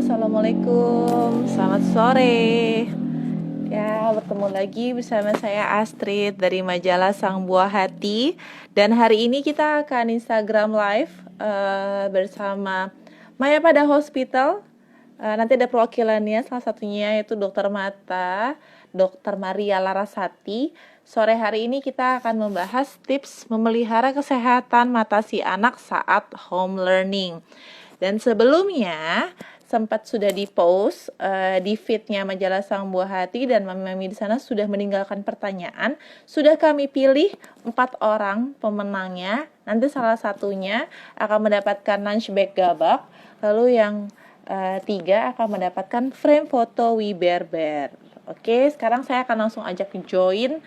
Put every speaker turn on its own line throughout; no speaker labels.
Assalamualaikum, selamat sore. Ya, bertemu lagi bersama saya Astrid dari majalah Sang Buah Hati. Dan hari ini kita akan Instagram Live bersama Maya pada Hospital. Nanti ada perwakilannya, salah satunya yaitu Dokter Mata, Dokter Maria Larasati. Sore hari ini kita akan membahas tips memelihara kesehatan mata si anak saat home learning. Dan sebelumnya sempat sudah di-post di feed-nya majalah Sang Buah Hati, dan mami-mami di sana sudah meninggalkan pertanyaan. Sudah kami pilih 4 orang pemenangnya. Nanti salah satunya akan mendapatkan lunch bag Gabak, lalu yang 3 akan mendapatkan frame foto We Bear Bear. Oke, sekarang saya akan langsung ajak join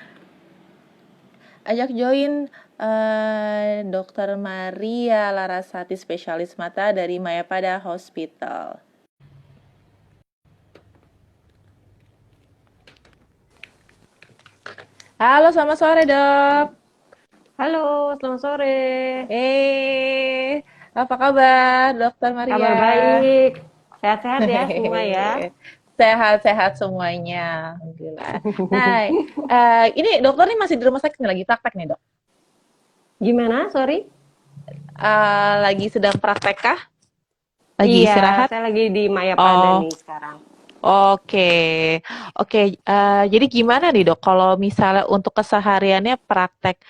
Dokter Maria Larasati, spesialis mata dari Mayapada Hospital. Halo, selamat sore, Dok.
Halo, selamat sore.
Apa kabar, Dokter Maria?
Kabar baik. Sehat-sehat ya semua ya.
Sehat-sehat semuanya, alhamdulillah. Nah, ini dokter nih masih di rumah sakit nih, lagi praktek nih, Dok.
Gimana? Sorry.
Lagi sedang praktek kah? Lagi
Iya,
istirahat?
saya lagi di Mayapada
Oh,
nih sekarang.
oke. Oke, jadi gimana nih, Dok, kalau misalnya untuk kesehariannya praktek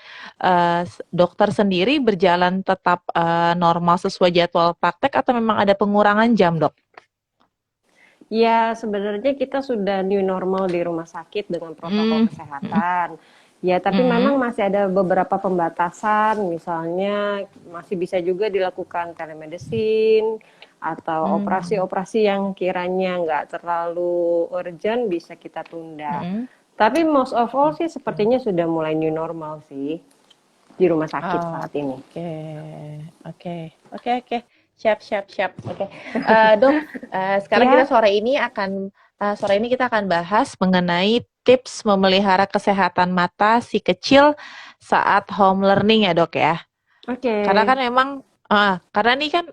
dokter sendiri berjalan tetap normal sesuai jadwal praktek atau memang ada pengurangan jam, Dok?
Ya, sebenarnya kita sudah new normal di rumah sakit dengan protokol
Mm, mm,
kesehatan. Ya, tapi
mm,
memang masih ada beberapa pembatasan, misalnya masih bisa juga dilakukan telemedicine atau
mm,
operasi-operasi yang kiranya nggak terlalu urgent bisa kita tunda.
mm.
Tapi most of all sih
Oke.
sepertinya sudah mulai new normal sih di rumah sakit saat ini.
Oke, oke, oke. Siap, siap, siap. Oke. Dok, sekarang kita
Ya,
sore ini kita akan bahas mengenai tips memelihara kesehatan mata si kecil saat home learning ya, Dok ya.
oke.
Karena kan memang karena ini kan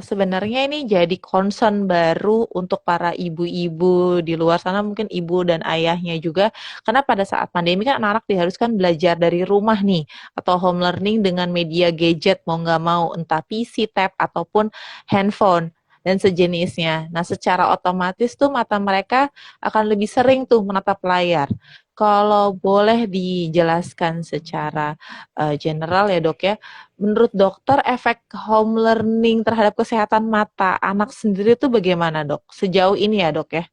sebenarnya ini jadi concern baru untuk para ibu-ibu di luar sana, mungkin ibu dan ayahnya juga, karena pada saat pandemi kan anak-anak diharuskan belajar dari rumah nih, atau home learning dengan media gadget mau nggak mau, entah PC, tab, ataupun handphone dan sejenisnya. Nah, secara otomatis tuh mata mereka akan lebih sering tuh menatap layar. Kalau boleh dijelaskan secara general ya, Dok ya, menurut dokter, efek home learning terhadap kesehatan mata anak sendiri itu bagaimana, Dok? Sejauh ini ya, Dok ya?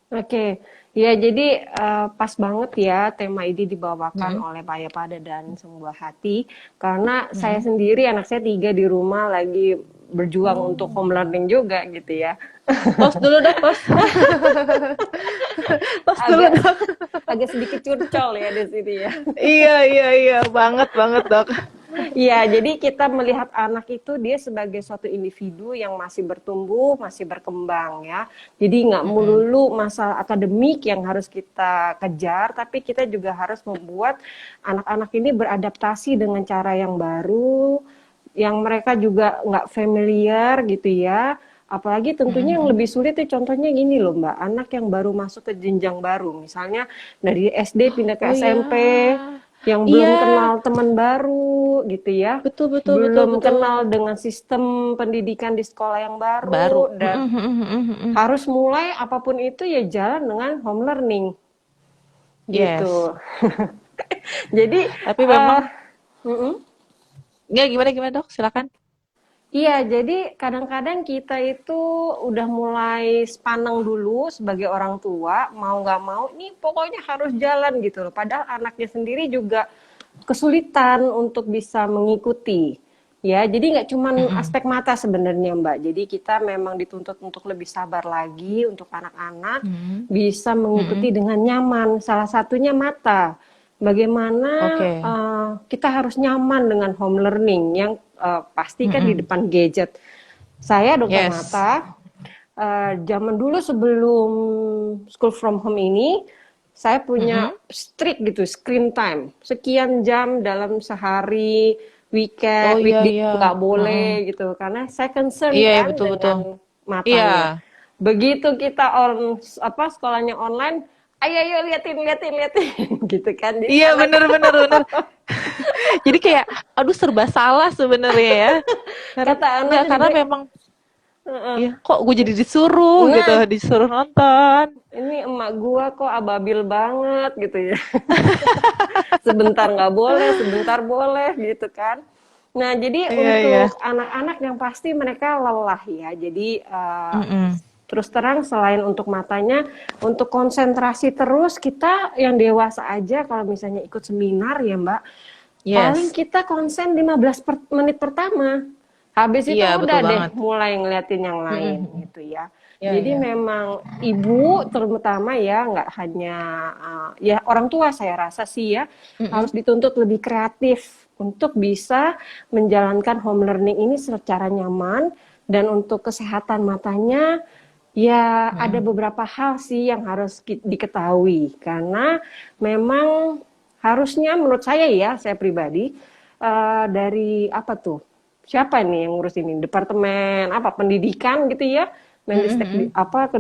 Oke, ya jadi pas banget ya tema ini dibawakan
Mm,
oleh Pak Pada dan Sebuah Hati karena saya
mm.
sendiri anak saya 3 di rumah lagi berjuang untuk
Oh.
home learning juga gitu ya.
Tos dulu, Dok, tos. Tos dulu,
Agak
Dok.
agak sedikit curcol ya di sini ya.
Iya, banget banget, Dok.
Iya, jadi kita melihat anak itu dia sebagai suatu individu yang masih bertumbuh, masih berkembang ya. Jadi nggak
Mm-mm.
melulu masalah akademik yang harus kita kejar, tapi kita juga harus membuat anak-anak ini beradaptasi dengan cara yang baru, yang mereka juga nggak familiar gitu ya. Apalagi tentunya yang
Mm-mm.
lebih sulit itu contohnya gini loh Mbak, anak yang baru masuk ke jenjang baru, misalnya dari SD pindah ke
Oh iya,
SMP, yang belum
iya,
kenal teman baru gitu ya,
betul, betul, betul,
belum
betul.
kenal dengan sistem pendidikan di sekolah yang
Baru.
baru, dan
Mm-mm, mm-mm, mm-mm.
harus mulai apapun itu ya jalan dengan home learning
Yes.
gitu. Jadi,
Tapi
uh,
memang, nggak, gimana, Dok? Silakan.
iya, jadi kadang-kadang kita itu udah mulai sepaneng dulu sebagai orang tua, mau nggak mau, ini pokoknya harus jalan gitu loh. Padahal anaknya sendiri juga kesulitan untuk bisa mengikuti. Ya, jadi nggak cuma
Mm-mm.
aspek mata sebenarnya Mbak. Jadi kita memang dituntut untuk lebih sabar lagi untuk anak-anak
Mm-mm.
bisa mengikuti
Mm-mm.
dengan nyaman. Salah satunya mata. Bagaimana
Oke.
kita harus nyaman dengan home learning yang pasti kan di
Mm-mm.
depan gadget. Saya dokter
Yes.
mata, zaman dulu sebelum school from home ini, saya punya
Mm-mm.
strict gitu screen time, sekian jam dalam sehari,
Oh
weekend,
iya
weekday
iya.
nggak
Mm-mm.
boleh gitu, karena saya concern
Iya, iya,
kan
betul betul.
dengan
Iya.
matanya. Begitu kita sekolahnya online, ayo ayo liatin liatin liatin gitu kan. Jadi
Iya,
anak
bener bener bener. Jadi kayak, aduh serba salah sebenarnya ya. Karena
kata anak
nggak, karena
juga,
memang,
"Heeh.
ya kok gue jadi disuruh gitu,
Nah,
disuruh nonton.
ini emak gua kok ababil banget gitu ya. Sebentar nggak boleh, sebentar boleh gitu kan. Nah, jadi
Iya, iya.
untuk anak-anak yang pasti mereka lelah ya. Jadi
Mm-mm.
terus terang selain untuk matanya, untuk konsentrasi terus kita yang dewasa aja kalau misalnya ikut seminar ya Mbak, paling
Yes.
kita konsen 15 menit pertama. Habis itu
Iya, betul
udah deh
banget.
mulai ngeliatin yang lain
Mm-mm.
gitu ya.
Iya,
Jadi
iya.
memang ibu terutama ya nggak hanya ya orang tua saya rasa sih ya
Mm-mm.
harus dituntut lebih kreatif untuk bisa menjalankan home learning ini secara nyaman dan untuk kesehatan matanya ya ada
Mm-mm.
beberapa hal sih yang harus diketahui karena memang harusnya menurut saya pribadi dari apa tuh siapa nih yang ngurus ini departemen apa pendidikan gitu ya Mendistek
Mm-mm.
apa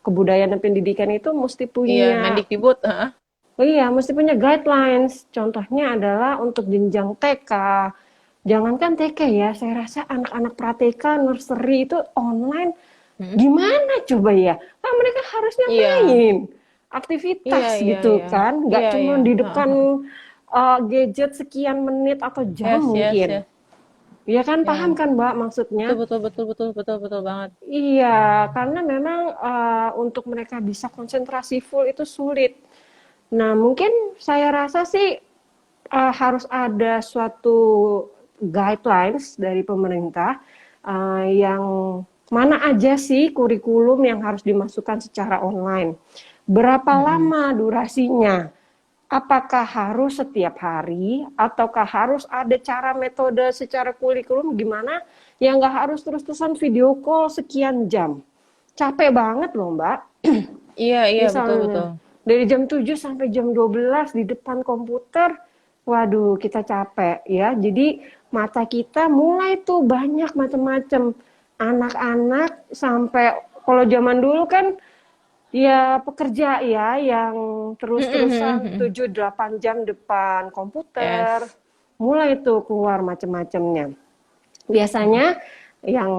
kebudayaan dan pendidikan itu mesti
Iya,
punya
Mendikbud. Heeh.
oh iya mesti punya guidelines contohnya adalah untuk jenjang TK jangankan TK ya saya rasa anak-anak pra-TK nursery itu online
Mm-mm.
gimana coba ya kan mereka harusnya
Iya,
main
iya,
aktivitas
iya,
gitu
iya.
kan nggak
Iya,
cuma
iya.
di
Heeh,
depan
heeh.
gadget sekian menit atau jam
Yes, yes,
mungkin.
yes.
Iya kan, paham
Ya,
kan Mbak maksudnya?
betul, betul, betul, betul, betul, betul banget.
Iya, karena memang untuk mereka bisa konsentrasi full itu sulit. Nah, mungkin saya rasa sih harus ada suatu guidelines dari pemerintah yang mana aja sih kurikulum yang harus dimasukkan secara online. Berapa
Mm-mm.
lama durasinya? Apakah harus setiap hari ataukah harus ada cara metode secara kurikulum gimana yang nggak harus terus-terusan video call sekian jam. Capek banget loh Mbak.
Iya, iya, betul, betul.
Misalnya dari jam 7 sampai jam 12 di depan komputer, waduh kita capek ya. Jadi mata kita mulai tuh banyak macam-macam. Anak-anak sampai kalau zaman dulu kan ya pekerja ya yang terus-terusan
Mm-mm.
7-8 jam depan komputer.
Yes.
Mulai tuh keluar macam-macamnya. Biasanya yang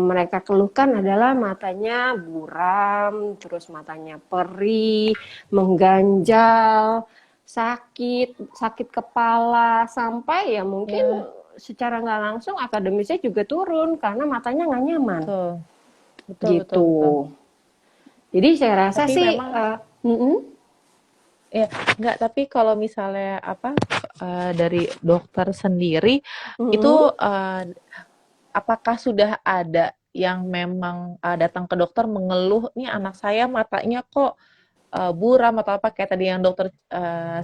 mereka keluhkan adalah matanya buram, terus matanya perih, mengganjal, sakit kepala, sampai ya mungkin
Ya,
secara nggak langsung akademisnya juga turun karena matanya nggak nyaman
betul. Betul, betul,
gitu.
betul.
Jadi saya rasa
Tapi
sih,
memang, ya, enggak, tapi kalau misalnya apa, dari dokter sendiri, itu, apakah sudah ada yang memang datang ke dokter mengeluh, nih anak saya matanya kok buram atau apa kayak tadi yang dokter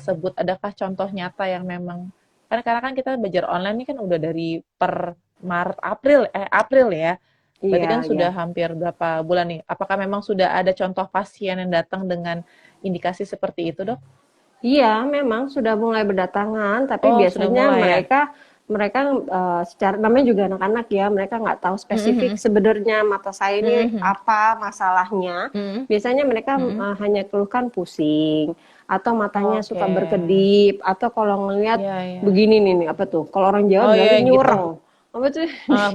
sebut, adakah contoh nyata yang memang, karena kan kita belajar online ini kan udah dari per Maret April ya. Berarti
iya
kan
ya.
sudah hampir berapa bulan nih? Apakah memang sudah ada contoh pasien yang datang dengan indikasi seperti itu, Dok?
Iya, memang sudah mulai berdatangan, tapi
Oh, sudah
biasanya
mulai ya?
mereka mereka secara namanya juga anak-anak ya, mereka nggak tahu spesifik
Mhm,
sebenarnya mata saya
mhm,
ini
mhm,
apa masalahnya.
mhm,
Biasanya mereka
mhm.
hanya keluhkan pusing atau matanya
Oke.
suka berkedip atau kalau ngelihat
Iya, iya.
begini nih apa tuh? Kalau orang Jawa
Oh
bilangnya
ya gitu.
nyureng. Apa tuh?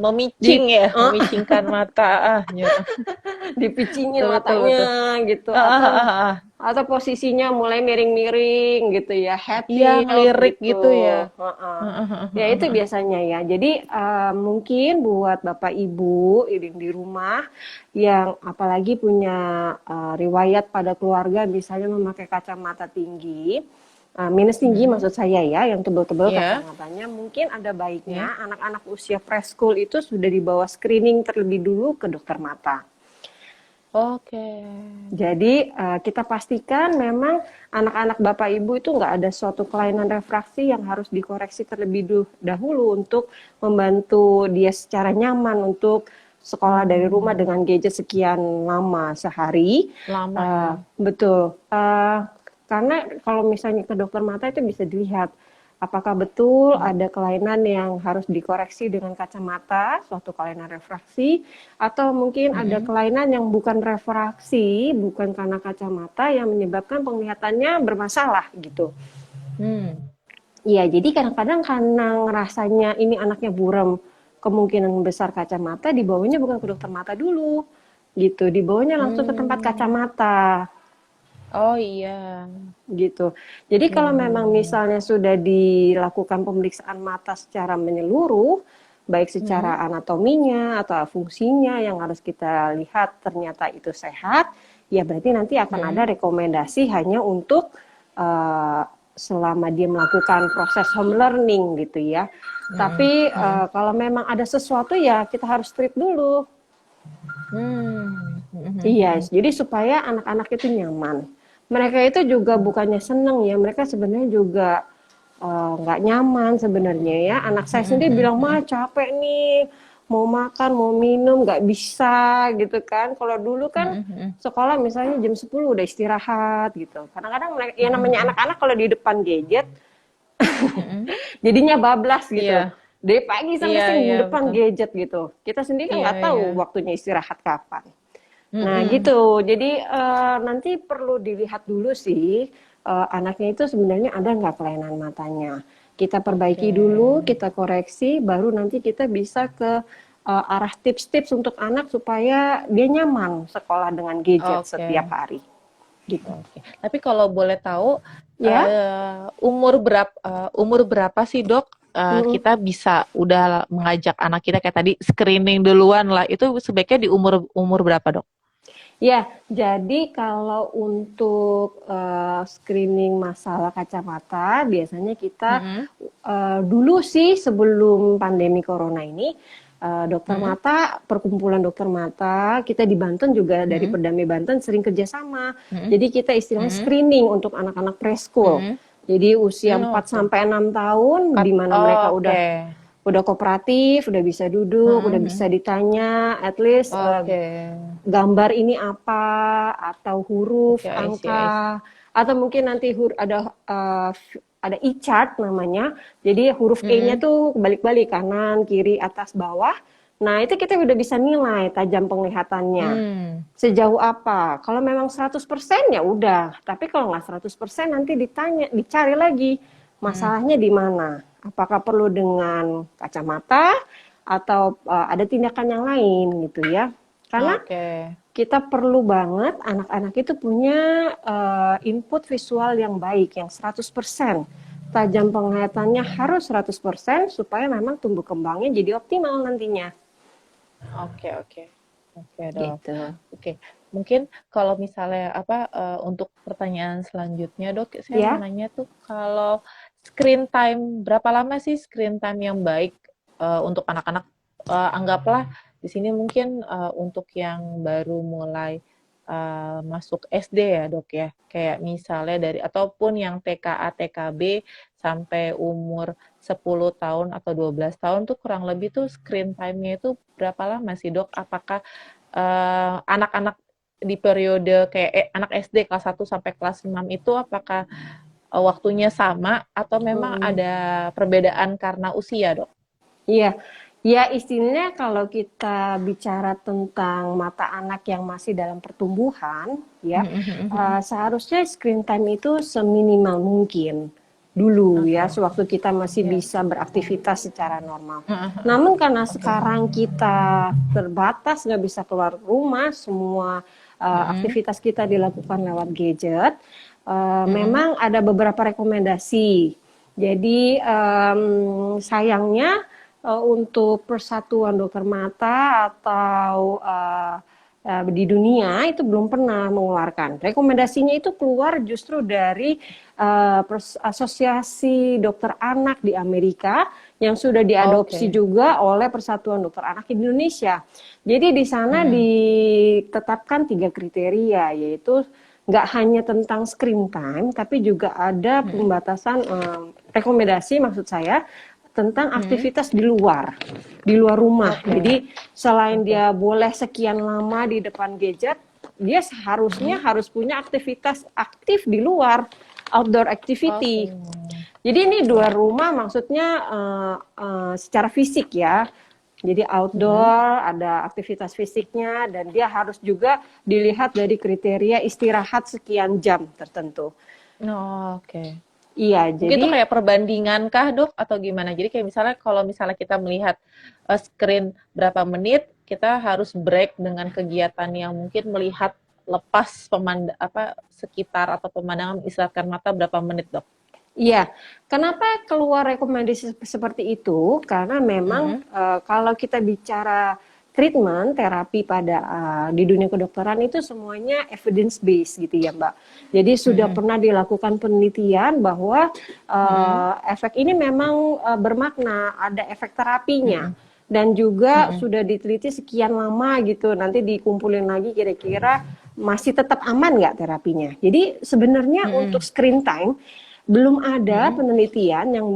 Memicing
Di
ya,
eh,
memicingkan mata.
dipicingin
Betul, betul,
matanya
betul.
gitu
Ah, ah,
atau
ah, ah.
posisinya mulai miring-miring gitu ya, head
Iya,
tilt
ngelirik gitu ya.
gitu. Heeh. Ya itu biasanya ya. Jadi mungkin buat Bapak Ibu yang di rumah yang apalagi punya riwayat pada keluarga misalnya memakai kacamata tinggi, minus tinggi
Mhm.
maksud saya ya, yang tebel-tebel
Iya,
kacamatanya, mungkin ada
iya.
baiknya anak-anak usia preschool itu sudah dibawa screening terlebih dulu ke dokter mata.
Oke.
Jadi kita pastikan memang anak-anak Bapak Ibu itu nggak ada suatu kelainan refraksi yang harus dikoreksi terlebih dahulu untuk membantu dia secara nyaman untuk sekolah dari rumah
Hmm,
dengan gadget sekian lama sehari.
lama ya.
Betul. Karena kalau misalnya ke dokter mata itu bisa dilihat Apakah betul ada kelainan yang harus dikoreksi dengan kacamata, suatu kelainan refraksi, atau mungkin ada
Mm-mm.
kelainan yang bukan refraksi, bukan karena kacamata yang menyebabkan penglihatannya bermasalah gitu.
Hmm.
Iya, jadi kadang-kadang karena ngerasanya ini anaknya buram, kemungkinan besar kacamata dibawanya bukan ke dokter mata dulu, gitu. Dibawanya langsung ke tempat
Hmm.
kacamata,
Oh iya.
gitu. Jadi kalau memang
Hmm.
misalnya sudah dilakukan pemeriksaan mata secara menyeluruh, baik
Hmm.
secara anatominya atau fungsinya yang harus kita lihat ternyata itu sehat, ya berarti nanti akan
Hmm.
ada rekomendasi hanya untuk eh, selama dia melakukan proses home learning gitu ya.
Hmm.
Tapi
Hmm.
kalau memang ada sesuatu ya kita harus treat dulu.
Hmm. Hmm.
Iya,
Hmm.
jadi supaya anak-anak itu nyaman. Mereka itu juga bukannya seneng ya, mereka sebenarnya juga nggak nyaman sebenarnya ya. Anak saya
Hmm.
sendiri
Hmm.
bilang,
Hmm.
"Ma, capek nih, mau makan, mau minum, nggak bisa," gitu kan. Kalau dulu kan
Hmm. Hmm.
sekolah misalnya jam 10 udah istirahat gitu. Kadang-kadang ya
Hmm.
namanya
Hmm.
anak-anak kalau di depan gadget,
Hmm.
jadinya bablas gitu.
Iya,
Dari pagi sampai
iya,
siang di
iya,
depan
betul.
gadget gitu. Kita sendiri kan
Iya,
nggak
iya.
tahu waktunya istirahat kapan. Nah,
Mm-mm.
gitu. Jadi nanti perlu dilihat dulu sih anaknya itu sebenarnya ada nggak kelainan matanya. Kita
Oke.
perbaiki dulu, kita koreksi, baru nanti kita bisa ke arah tips-tips untuk anak supaya dia nyaman sekolah dengan gadget setiap
Oke.
hari. Gitu.
Oke. Tapi kalau boleh tahu
Ya.
umur berapa sih, Dok?
Mm-mm.
Kita bisa udah mengajak anak kita kayak tadi screening duluan lah. Itu sebaiknya di umur umur berapa, Dok?
Ya, jadi kalau untuk screening masalah kacamata, biasanya kita
Mm-mm.
dulu sih sebelum pandemi corona ini, dokter
Mm-mm.
mata, perkumpulan dokter mata, kita di Banten juga dari
Mm-mm.
Perdamai Banten sering kerjasama.
Mm-mm.
Jadi kita istilahnya
Mm-mm.
screening untuk anak-anak preschool.
Mm-mm.
Jadi usia 4
Oke.
sampai 6 tahun, di mana mereka
Oke.
udah kooperatif, udah bisa duduk, udah bisa
Mm-mm.
ditanya, at least
Oke.
gambar ini apa, atau huruf,
Oke, I see, I see.
angka, atau mungkin nanti ada e-chart namanya. Jadi huruf E-nya
Mm-mm.
tuh balik-balik kanan, kiri, atas, bawah. Nah, itu kita udah bisa nilai tajam penglihatannya.
Mm.
Sejauh apa? Kalau memang 100% ya udah. Tapi kalau nggak 100% nanti dicari lagi
Mm.
masalahnya di mana. Apakah perlu dengan kacamata atau ada tindakan yang lain gitu ya. Karena
Oke.
kita perlu banget anak-anak itu punya input visual yang baik, yang 100%. Tajam penglihatannya harus 100% supaya memang tumbuh kembangnya jadi optimal nantinya.
Oke, oke. Oke, Dok.
Gitu.
Oke. Mungkin kalau misalnya untuk pertanyaan selanjutnya, Dok, saya mau
Ya,
nanya tuh kalau screen time berapa lama sih screen time yang baik untuk anak-anak anggaplah di sini mungkin untuk yang baru mulai masuk SD ya, Dok ya. Kayak misalnya dari ataupun yang TKA, TKB sampai umur 10 tahun atau 12 tahun tuh kurang lebih tuh screen time-nya itu berapa lama sih, Dok? Apakah anak-anak di periode kayak anak SD kelas 1 sampai kelas 6 itu apakah waktunya sama atau memang
mm,
ada perbedaan karena usia, Dok?
iya. Ya, istilahnya kalau kita bicara tentang mata anak yang masih dalam pertumbuhan, ya, seharusnya screen time itu seminimal mungkin dulu ya,
Oke.
sewaktu kita masih
Ya.
bisa beraktivitas secara normal. Namun karena
Oke.
sekarang kita terbatas, nggak bisa keluar rumah, semua aktivitas kita dilakukan lewat gadget, memang ada beberapa rekomendasi. Jadi sayangnya untuk Persatuan Dokter Mata atau di dunia itu belum pernah mengeluarkan. Rekomendasinya itu keluar justru dari Asosiasi Dokter Anak di Amerika yang sudah diadopsi
Oke.
juga oleh Persatuan Dokter Anak di Indonesia. Jadi di sana
Mm-mm.
ditetapkan 3 kriteria, yaitu nggak hanya tentang screen time, tapi juga ada
Mm-mm.
pembatasan rekomendasi maksud saya tentang
Mm-mm.
aktivitas di luar rumah.
Oke.
Jadi selain
Oke.
dia boleh sekian lama di depan gadget, dia seharusnya
Mm-mm.
harus punya aktivitas aktif di luar, outdoor
Oke.
activity. Jadi ini luar rumah maksudnya secara fisik ya. Jadi outdoor, ada aktivitas fisiknya, dan dia harus juga dilihat dari kriteria istirahat sekian jam tertentu.
Oh, oke.
Iya,
Mungkin itu
jadi
kayak perbandingan kah, Dok, atau gimana? Jadi kayak misalnya kalau misalnya kita melihat screen berapa menit, kita harus break dengan kegiatan yang mungkin melihat lepas sekitar atau pemandangan, istirahatkan mata berapa menit, Dok?
iya, kenapa keluar rekomendasi seperti itu? Karena memang
Mm-mm.
kalau kita bicara treatment terapi pada di dunia kedokteran itu semuanya evidence based gitu ya, Mbak. Jadi sudah
Mm-mm.
pernah dilakukan penelitian bahwa
Mm-mm.
efek ini memang bermakna, ada efek terapinya.
Mm-mm.
Dan juga
Mm-mm.
sudah diteliti sekian lama gitu, nanti dikumpulin lagi kira-kira masih tetap aman nggak terapinya. Jadi sebenarnya untuk
Mm-mm.
screen time belum ada
Mm-mm.
penelitian yang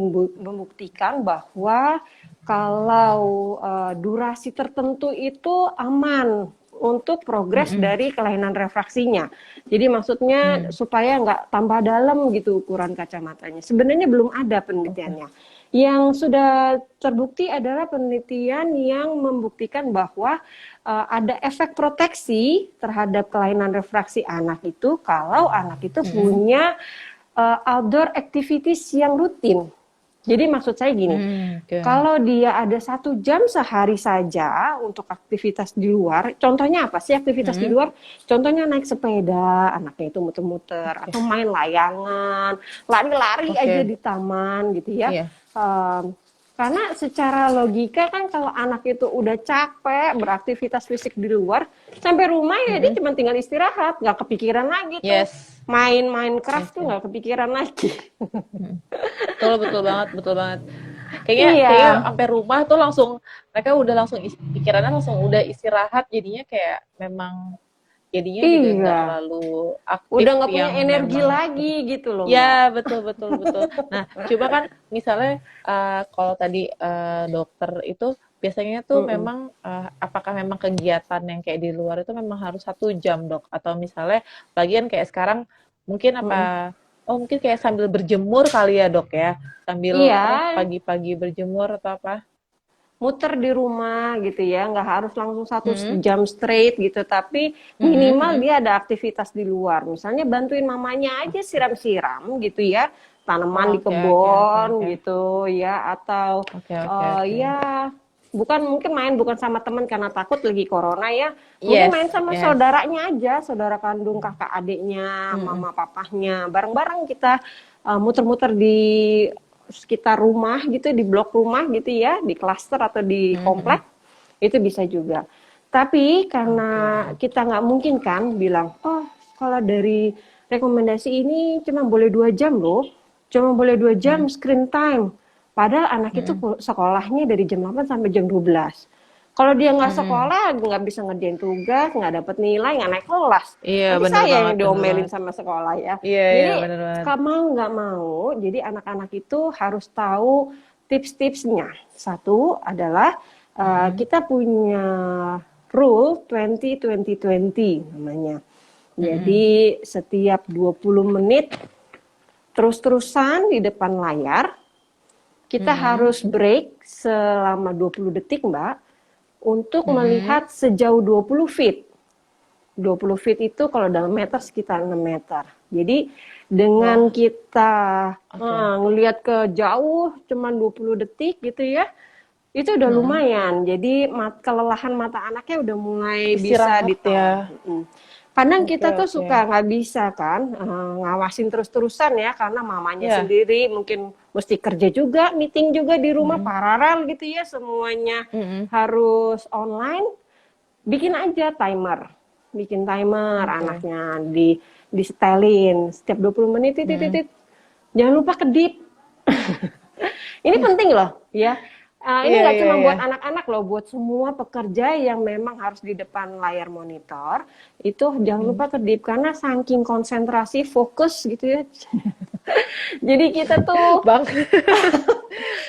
membuktikan bahwa kalau durasi tertentu itu aman untuk progres
Mm-mm.
dari kelainan refraksinya. Jadi maksudnya
Mm.
supaya nggak tambah dalam gitu ukuran kacamatanya. Sebenarnya belum ada
Oke.
penelitiannya. Yang sudah terbukti adalah penelitian yang membuktikan bahwa ada efek proteksi terhadap kelainan refraksi anak itu kalau anak itu
Mm-mm.
punya outdoor activities yang rutin. Jadi maksud saya gini,
Oke.
kalau dia ada 1 jam sehari saja untuk aktivitas di luar, contohnya apa sih aktivitas di
Mm-mm.
luar? Contohnya naik sepeda, anaknya itu muter-muter,
Oke.
atau main layangan, lari-lari aja
Oke.
di taman gitu ya.
Iya.
Um, karena secara logika kan kalau anak itu udah capek beraktivitas fisik di luar, sampai rumah ya dia
Mm-mm.
cuma tinggal istirahat, nggak kepikiran lagi tuh.
Yes.
Main-main
Yes,
craft tuh
yes.
nggak kepikiran lagi.
Mm. Betul, betul banget, betul banget. Kayaknya
Iya,
sampai rumah tuh langsung mereka udah langsung pikirannya langsung udah istirahat, jadinya kayak memang jadinya juga nggak
iya.
terlalu
Udah
aktif
nggak punya
yang
energi
memang
lagi gitu loh, Mbak.
ya betul betul betul. Nah, coba kan misalnya kalau tadi dokter itu biasanya tuh
Mm-mm.
memang apakah memang kegiatan yang kayak di luar itu memang harus 1 jam, Dok? Atau misalnya bagian kayak sekarang mungkin
Mm-mm.
mungkin kayak sambil berjemur kali ya, Dok ya? Sambil
Iya,
pagi-pagi berjemur atau apa?
muter di rumah gitu ya, nggak harus langsung satu
Hmm.
jam straight gitu, tapi
Hmm.
minimal
Hmm.
dia ada aktivitas di luar. Misalnya bantuin mamanya aja siram-siram gitu ya, tanaman
Oh,
di
oke oke oke
kebun
oke.
gitu ya, atau
Oke oke oke.
ya bukan mungkin main bukan sama teman karena takut lagi corona ya, mungkin main
Yes,
sama
yes.
saudaranya aja, saudara kandung, kakak adiknya,
Mm-mm.
mama papahnya, bareng-bareng kita muter-muter di sekitar rumah gitu, di blok rumah gitu ya, di klaster atau di
Mhm.
komplek, itu bisa juga. Tapi
Oke.
karena kita nggak mungkin kan bilang, oh kalau dari rekomendasi ini cuma boleh 2 jam loh, cuma boleh 2 jam
Mhm.
screen time. Padahal anak itu
Mhm.
sekolahnya dari jam 8 sampai jam 12. Kalau dia nggak
Mhm.
sekolah, nggak bisa ngerjain tugas, nggak dapat nilai, nggak naik kelas.
Iya,
Nanti
bener
saya
banget
yang
bener
diomelin
banget.
sama sekolah ya.
Iya iya,
Jadi
bener banget.
mau nggak mau, jadi anak-anak itu harus tahu tips-tipsnya. Satu adalah
Mhm.
kita punya rule 20-20-20 namanya.
Mhm.
Jadi setiap 20 menit terus-terusan di depan layar, kita
Mhm.
harus break selama 20 detik, Mbak, untuk
Mhm.
melihat sejauh 20 feet. 20 feet itu kalau dalam meter sekitar 6 meter. Jadi dengan
Wah,
kita
oke.
ngelihat ke jauh cuman 20 detik gitu ya, itu udah
Mhm.
lumayan. Jadi kelelahan mata anaknya udah mulai bisa
Istirahat ya.
ditolong. Kadang
Oke
kita tuh
oke.
suka nggak bisa kan ngawasin terus-terusan ya karena mamanya
Ya.
sendiri mungkin mesti kerja juga, meeting juga di rumah
Mhm.
paralel gitu ya, semuanya
Mhm.
harus online. Bikin aja timer, bikin timer
Oke.
anaknya di setelin setiap 20 menit
Mhm.
titit. Jangan lupa kedip. Ini penting loh ya. Ini
Iya
nggak
iya
cuma
iya.
buat anak-anak loh, buat semua pekerja yang memang harus di depan layar monitor, itu jangan
Mhm.
lupa kedip karena saking konsentrasi, fokus gitu ya. Jadi kita tuh
Bang,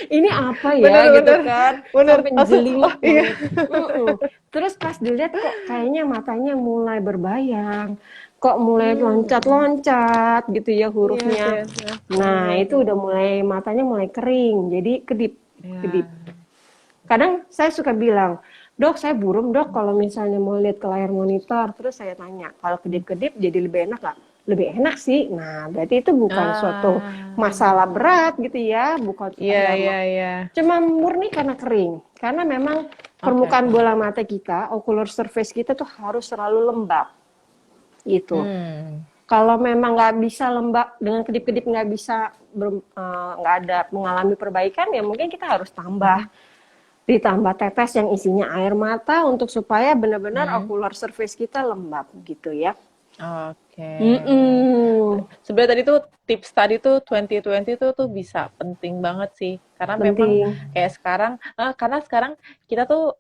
ini apa
bener
ya gitu
bener.
kan,
Bener.
sampai
Langsung, oh
jelimet
iya.
banget. Terus pas dilihat kok kayaknya matanya mulai berbayang, kok mulai loncat-loncat gitu ya
Yes,
hurufnya.
yes, yes.
Nah,
Benar,
itu
benar.
udah mulai matanya mulai kering, jadi kedip, kedip.
Ya.
Kadang saya suka bilang, dok saya buram dok kalau misalnya mau lihat ke layar monitor. Terus saya tanya, kalau kedip-kedip jadi lebih enak nggak? Lebih enak sih. Nah, berarti itu bukan suatu
Ah,
masalah berat gitu ya, bukan
iya,
sekedar
iya, iya.
cuma murni karena kering. Karena memang
Oke,
permukaan
oke.
bola mata kita, ocular surface kita tuh harus selalu lembab gitu.
Hmm,
Kalau memang nggak bisa lembab dengan kedip-kedip nggak bisa nggak ada mengalami perbaikan ya mungkin kita harus tambah
mm-mm,
ditambah tetes yang isinya air mata untuk supaya benar-benar
mm.
ocular surface kita lembab gitu ya.
Oke.
Mm-mm.
Sebenarnya tadi tuh tips tadi tuh 2020 tuh bisa penting banget sih. Karena memang
Penting.
kayak sekarang, karena sekarang kita tuh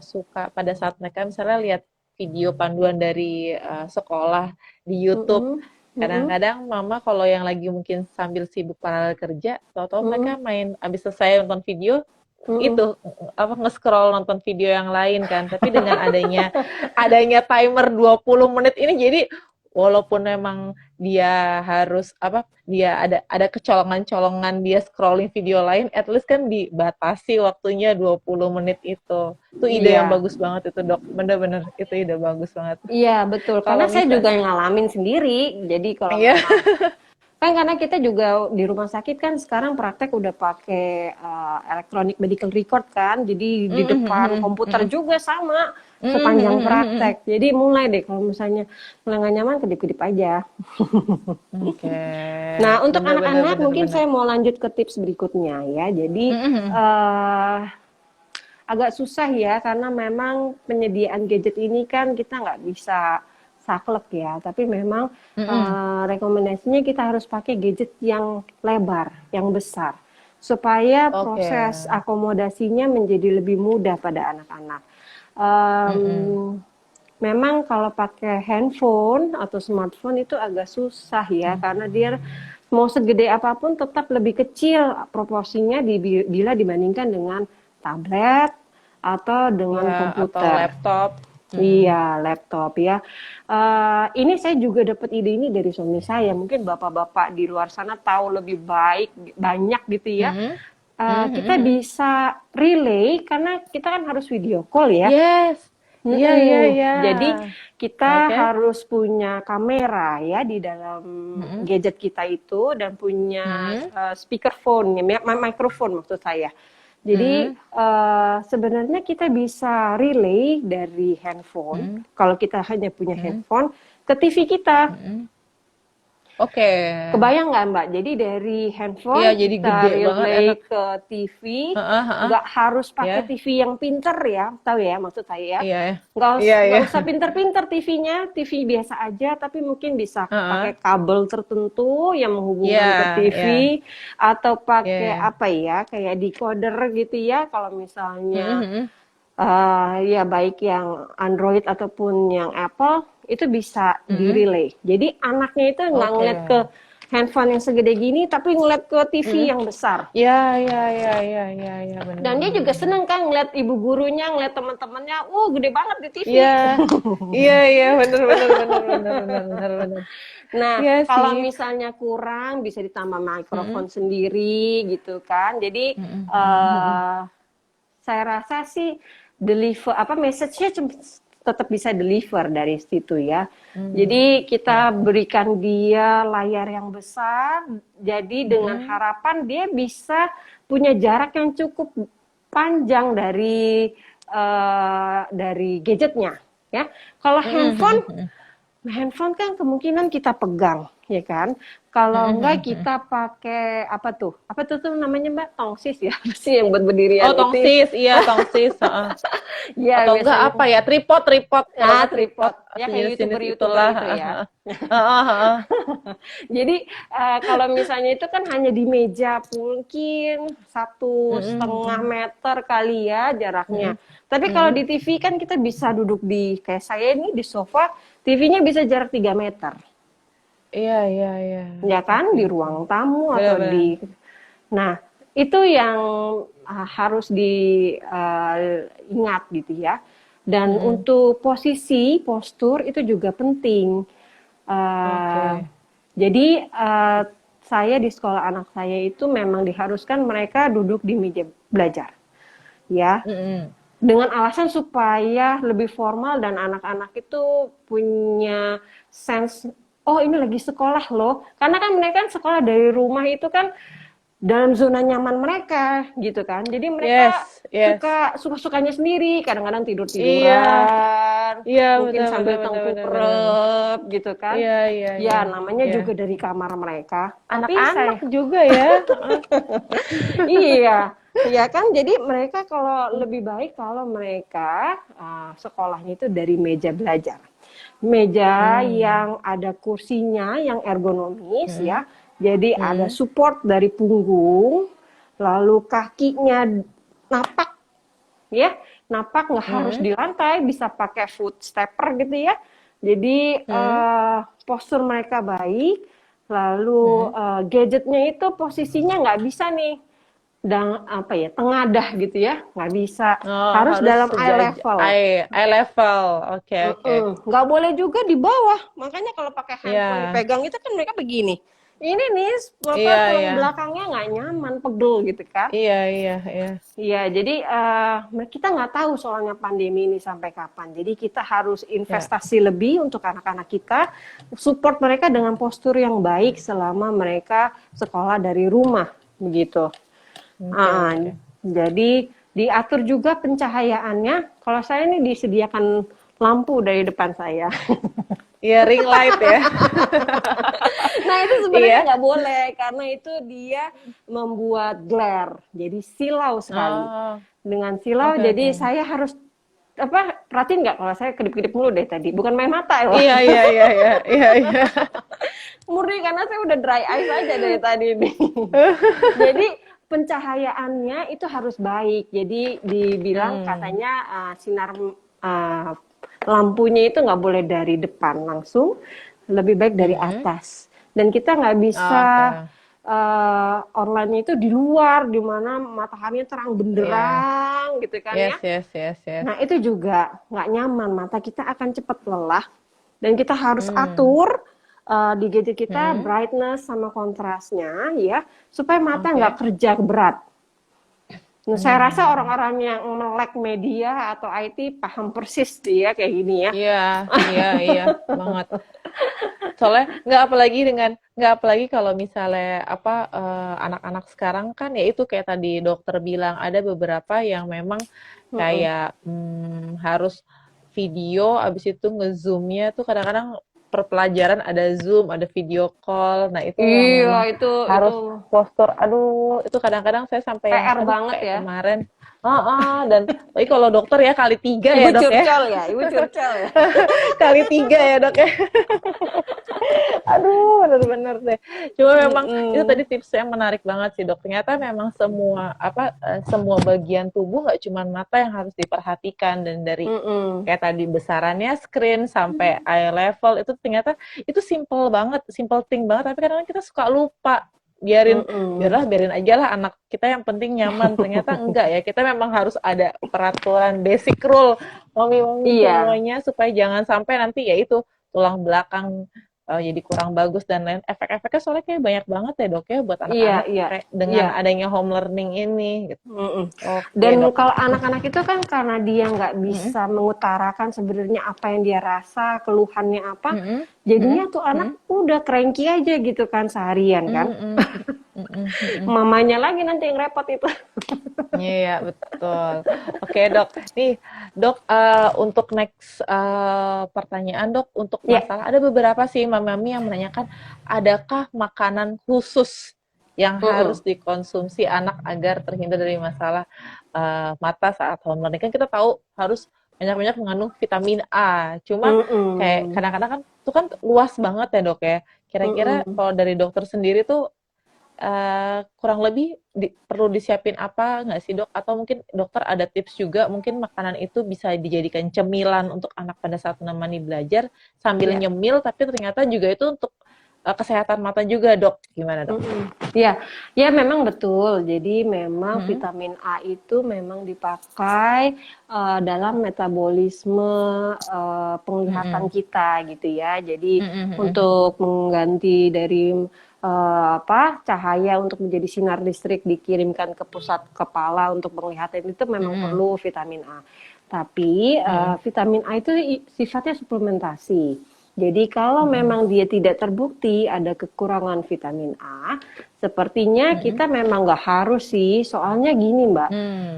suka pada saat mereka misalnya lihat video panduan dari sekolah di YouTube.
Mm-mm. Mm-mm.
Kadang-kadang mama kalau yang lagi mungkin sambil sibuk paralel kerja, tahu-tahu mereka
Mm-mm.
main abis selesai nonton video
Mm-mm.
itu apa nge-scroll nonton video yang lain kan. Tapi dengan adanya timer 20 menit ini jadi walaupun memang dia harus apa dia ada kecolongan-colongan dia scrolling video lain at least kan dibatasi waktunya 20 menit itu. Itu ide yang
Iya,
bagus banget itu, Dok. Bener-bener itu ide bagus banget.
iya betul. Karena
Kalau
saya
misal
juga ngalamin sendiri. Jadi kalau
iya.
memang kan karena kita juga di rumah sakit kan sekarang praktek udah pakai electronic medical record kan. Jadi di
Mhm,
depan
mhm,
komputer
mhm.
juga sama
Mhm,
sepanjang
mhm, mhm, mhm.
praktek. Jadi mulai deh kalau misalnya mulai nggak nyaman kedip-kedip aja.
Oke.
Nah, untuk
Bener bener
anak-anak
bener
mungkin
bener.
saya mau lanjut ke tips berikutnya ya. Jadi
Mhm, mhm.
eh agak susah ya karena memang penyediaan gadget ini kan kita nggak bisa saklek ya. Tapi memang
Mhm.
rekomendasinya kita harus pakai gadget yang lebar, yang besar, supaya
Oke.
proses akomodasinya menjadi lebih mudah pada anak-anak.
Mhm.
Em, Memang kalau pakai handphone atau smartphone itu agak susah ya karena dia mau segede apapun tetap lebih kecil proporsinya bila dibandingkan dengan tablet atau dengan
Ya, atau
komputer.
laptop. Mhm.
Iya, laptop ya. Ini saya juga dapat ide ini dari suami saya. Mungkin bapak-bapak di luar sana tahu lebih baik, banyak gitu ya.
Mhm. Mhm,
Kita
mhm.
bisa relay karena kita kan harus video call ya.
Yes. Iya, iya, iya.
Jadi kita
Oke.
harus punya kamera ya di dalam
Mhm.
gadget kita itu dan punya
Mhm.
speakerphone, microphone maksud saya. Jadi
Mhm.
sebenarnya kita bisa relay dari handphone
Mhm.
kalau kita hanya punya
Mhm.
handphone ke TV kita.
Mhm. Oke.
Kebayang nggak Mbak? Jadi dari
Iya,
handphone
jadi
kita
gede banget
relay
enak.
ke TV,
Heeh, heeh.
nggak harus
Ya.
pakai TV yang pinter ya, tahu ya maksud saya ya.
Iya, ya.
Nggak,
Iya, iya.
nggak usah pinter-pinter TV-nya, TV biasa aja, tapi mungkin bisa
Heeh.
pakai kabel tertentu yang
Iya,
menghubungkan ke TV,
iya.
atau
Iya,
pakai
iya.
apa ya, kayak decoder gitu ya, kalau
Mhm,
misalnya
mhm.
ya baik yang Android ataupun yang Apple itu bisa di
Mhm.
relay. Jadi anaknya itu nggak
Oke.
ngeliat ke handphone yang segede gini, tapi ngeliat ke TV
Mhm.
yang besar.
Iya, iya, iya, iya, iya, iya, benar
Dan dia
benar
juga
benar.
seneng kan ngeliat ibu gurunya, ngeliat teman-temannya, gede banget di TV.
Iya. Iya, iya, benar benar benar benar benar benar benar.
Nah,
Iya sih.
kalau misalnya kurang bisa ditambah
Mhm.
mikrofon sendiri gitu kan. Jadi
Mhm, mhm, mhm.
eh saya rasa sih deliver apa message-nya tetap bisa deliver dari situ ya.
Mmm,
Jadi
oke.
kita berikan dia layar yang besar, jadi dengan
Mhm.
harapan dia bisa punya jarak yang cukup panjang dari gadgetnya ya. Kalau
Mhm, mhm,
handphone
mhm.
Handphone kan kemungkinan kita pegang, ya kan? Kalau
Mhm,
enggak
mhm, mhm.
kita pakai apa tuh? Apa tuh namanya Mbak? Tongsis ya, sih yang buat berdirian
Oh,
itu.
tongsis, iya tongsis, heeh.
Ya
Atau enggak
biasanya
apa ya, tripod tripod, kalau enggak tripod
tripod. Ya kayak
sejenis-jenis
YouTuber-YouTuber
itulah,
itu
heeh,
ya.
heeh. Heeh, heeh.
Jadi kalau misalnya itu kan hanya di meja mungkin satu
Mhm,
setengah
mhm.
meter kali ya jaraknya.
Mhm.
Tapi kalau
Mhm.
di TV kan kita bisa duduk di kayak saya ini di sofa, TV-nya bisa jarak 3 meter.
Iya, iya, iya.
Ya kan
Oke,
di
oke.
ruang tamu
Benar
atau
benar.
nah itu yang harus diingat gitu ya dan
Mhm.
untuk posisi postur itu juga penting Eh,
Oke.
jadi saya di sekolah anak saya itu memang diharuskan mereka duduk di meja belajar, ya,
Mm-mm.
dengan alasan supaya lebih formal dan anak-anak itu punya sense, oh ini lagi sekolah loh, karena kan mereka kan sekolah dari rumah itu kan dalam zona nyaman mereka gitu kan. Jadi mereka
Yes, yes.
suka-sukanya sendiri, kadang-kadang
Iya,
tidur-tiduran,
iya
mungkin
benar benar
sambil
benar benar benar.
tengkurep gitu kan.
Iya, iya, iya.
Ya namanya
Iya.
juga dari kamar mereka. Tapi
Anak-anak
saya
juga ya. Heeh.
iya, ya kan. Jadi mereka kalau lebih baik kalau mereka sekolahnya itu dari meja belajar. Meja
Hmm.
yang ada kursinya yang ergonomis
Hmm.
ya. Jadi ada
Hmm.
support dari punggung, lalu kakinya napak ya. Napak nggak harus
Hmm.
di lantai, bisa pakai foot stepper gitu ya. Jadi
Hmm.
postur mereka baik, lalu
Hmm.
gadgetnya itu posisinya nggak bisa nih dan apa ya tengadah gitu ya, nggak bisa,
Oh,
harus
harus
dalam eye
sejajar.
level.
Eye level. Oke, oke.
Nggak boleh juga di bawah, makanya kalau pakai handphone
Iya.
dipegang itu kan mereka begini, ini nih
Iya,
apa tulang
iya.
belakangnya nggak nyaman, pegel gitu kan.
Iya, iya, iya.
Iya, jadi kita nggak tahu soalnya pandemi ini sampai kapan. Jadi kita harus
Ya.
investasi lebih untuk anak-anak kita, support mereka dengan postur yang baik selama mereka sekolah dari rumah, begitu.
Oke,
Ah,
oke.
jadi diatur juga pencahayaannya. Kalau saya ini disediakan lampu dari depan saya.
Iya, ring light ya.
Nah itu sebenarnya
Iya.
nggak boleh karena itu dia membuat glare, jadi silau sekali.
Oh,
Dengan silau,
oke,
jadi
oke.
saya harus apa perhatiin nggak kalau saya kedip-kedip mulu deh tadi, bukan main mata loh.
Iya, iya, iya, iya, iya, iya.
Murni karena saya udah dry eyes aja dari tadi nih. Jadi pencahayaannya itu harus baik. Jadi dibilang
Hmm.
katanya sinar uh, lampunya itu nggak boleh dari depan langsung, lebih baik dari
Hmm.
atas. Dan kita nggak bisa
Oke.
online itu di luar, di mana mataharinya terang
Iya.
benderang gitu kan ya.
Yes, yes, yes, yes.
Nah itu juga nggak nyaman, mata kita akan cepat lelah dan kita harus
Hmm.
atur di gadget kita
Hmm.
brightness sama kontrasnya ya supaya mata nggak
Oke.
kerja berat. Nah, saya rasa
Hmm.
orang-orang yang melek media atau IT paham persis dia kayak gini ya.
Iya, iya, iya, banget. Soalnya nggak apalagi kalau misalnya apa anak-anak sekarang kan ya itu kayak tadi dokter bilang ada beberapa yang memang
Mm-mm.
kayak harus video abis itu ngezoomnya tuh kadang-kadang per pelajaran ada zoom ada video call nah itu yang
Iya
memang
itu
harus postur aduh itu kadang-kadang saya sampai yang
PR
aduh
banget
kayak
ya.
kemarin dan tapi kalau dokter ya kali tiga
Ibu
ya dok ya
curcol ya, ibu curcol ya.
kali tiga ya dok ya aduh, bener-bener deh. Cuma memang itu
Mm-mm.
tadi tips yang menarik banget sih dok. Ternyata memang semua bagian tubuh nggak cuma mata yang harus diperhatikan dan dari
Mm-mm.
kayak tadi besarannya screen sampai eye level itu ternyata itu simple banget, simple thing banget. Tapi kadang-kadang kita suka lupa
Mm-mm.
biarin aja lah anak kita yang penting nyaman. Ternyata enggak ya. Kita memang harus ada peraturan basic rule mami-mami
Iya,
semuanya supaya jangan sampai nanti ya itu tulang belakang jadi kurang bagus dan lain efek-efeknya soalnya kayak banyak banget ya dok ya buat
iya,
anak-anak
iya,
kayak dengan
iya.
adanya home learning ini gitu.
Mm-mm.
Oke
Dan
dok.
kalau anak-anak itu kan karena dia nggak
Mm-mm.
bisa mengutarakan sebenarnya apa yang dia rasa, keluhannya apa,
Mm-mm.
jadinya
Mm-mm.
tuh anak udah cranky aja gitu kan seharian kan.
Mm-mm. Mm-mm. Mm-mm.
Mamanya lagi nanti yang repot itu.
Iya betul. Oke dok. Nih dok untuk next pertanyaan dok untuk
Ya,
masalah ada beberapa sih mami-mami yang menanyakan adakah makanan khusus yang harus
mm-mm.
dikonsumsi anak agar terhindar dari masalah mata saat home learning kan kita tahu harus banyak-banyak mengandung vitamin A. Cuma kayak
Mm-mm.
kadang-kadang kan itu kan luas banget ya dok ya. Kira-kira
Mm-mm.
kalau dari dokter sendiri tuh kurang lebih perlu disiapin apa nggak sih dok? Atau mungkin dokter ada tips juga mungkin makanan itu bisa dijadikan cemilan untuk anak pada saat menemani belajar sambil
Ya.
nyemil tapi ternyata juga itu untuk kesehatan mata juga, Dok. Gimana, Dok?
Ya, ya memang betul. Jadi memang vitamin A itu memang dipakai dalam metabolisme penglihatan kita gitu ya. Jadi untuk mengganti dari cahaya untuk menjadi sinar listrik dikirimkan ke pusat kepala untuk penglihatan itu memang perlu vitamin A. Tapi vitamin A itu sifatnya suplementasi. Jadi kalau memang dia tidak terbukti ada kekurangan vitamin A, sepertinya kita memang nggak harus sih. Soalnya gini Mbak,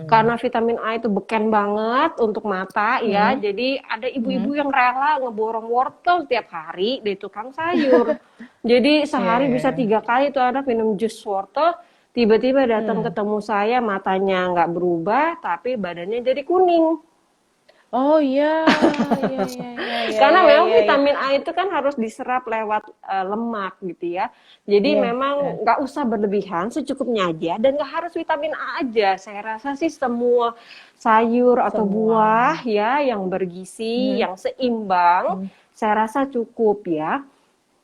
karena vitamin A itu beken banget untuk mata ya. Jadi ada ibu-ibu yang rela ngeborong wortel tiap hari dari tukang sayur. Jadi sehari bisa 3 kali tuh anak minum jus wortel. Tiba-tiba datang ketemu saya, matanya nggak berubah, tapi badannya jadi kuning.
Oh iya, iya, iya, iya, iya,
Karena
iya,
memang
iya, iya.
vitamin A itu kan harus diserap lewat lemak gitu ya. Jadi
Iya,
memang nggak usah berlebihan, secukupnya aja. Dan nggak harus vitamin A aja. Saya rasa sih semua sayur atau
semua.
buah ya yang bergizi, yang seimbang, saya rasa cukup ya.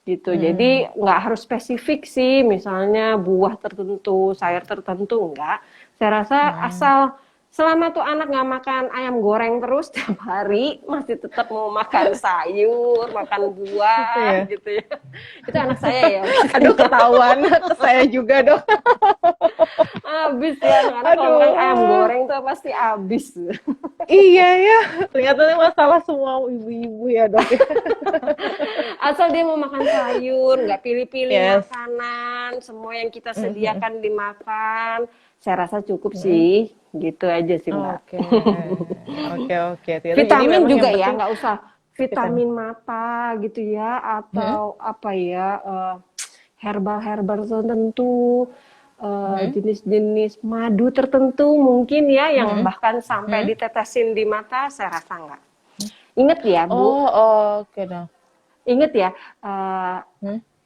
Gitu. Jadi nggak harus spesifik sih, misalnya buah tertentu, sayur tertentu, enggak. Saya rasa asal selama tuh anak nggak makan ayam goreng terus tiap hari, masih tetap mau makan sayur, makan buah,
Iya.
gitu ya. Itu anak saya ya.
Aduh, ketahuan ke saya juga, Dok.
Habis ya, anak kalau makan ayam goreng tuh pasti habis.
Iya ya, ternyata ini masalah semua ibu-ibu ya, Dok.
Asal dia mau makan sayur, nggak pilih-pilih
Yes.
makanan, semua yang kita sediakan dimakan, saya rasa cukup sih. Gitu aja sih Mbak.
Oke, oke, oke. Jadi
Vitamin
memang
juga
yang
ya,
penting
nggak usah vitamin mata gitu ya, atau apa ya, herbal-herbal tertentu, jenis-jenis madu tertentu mungkin ya, yang bahkan sampai ditetesin di mata, saya rasa nggak. Ingat ya Bu,
Oh, oke, Dok.
ingat ya,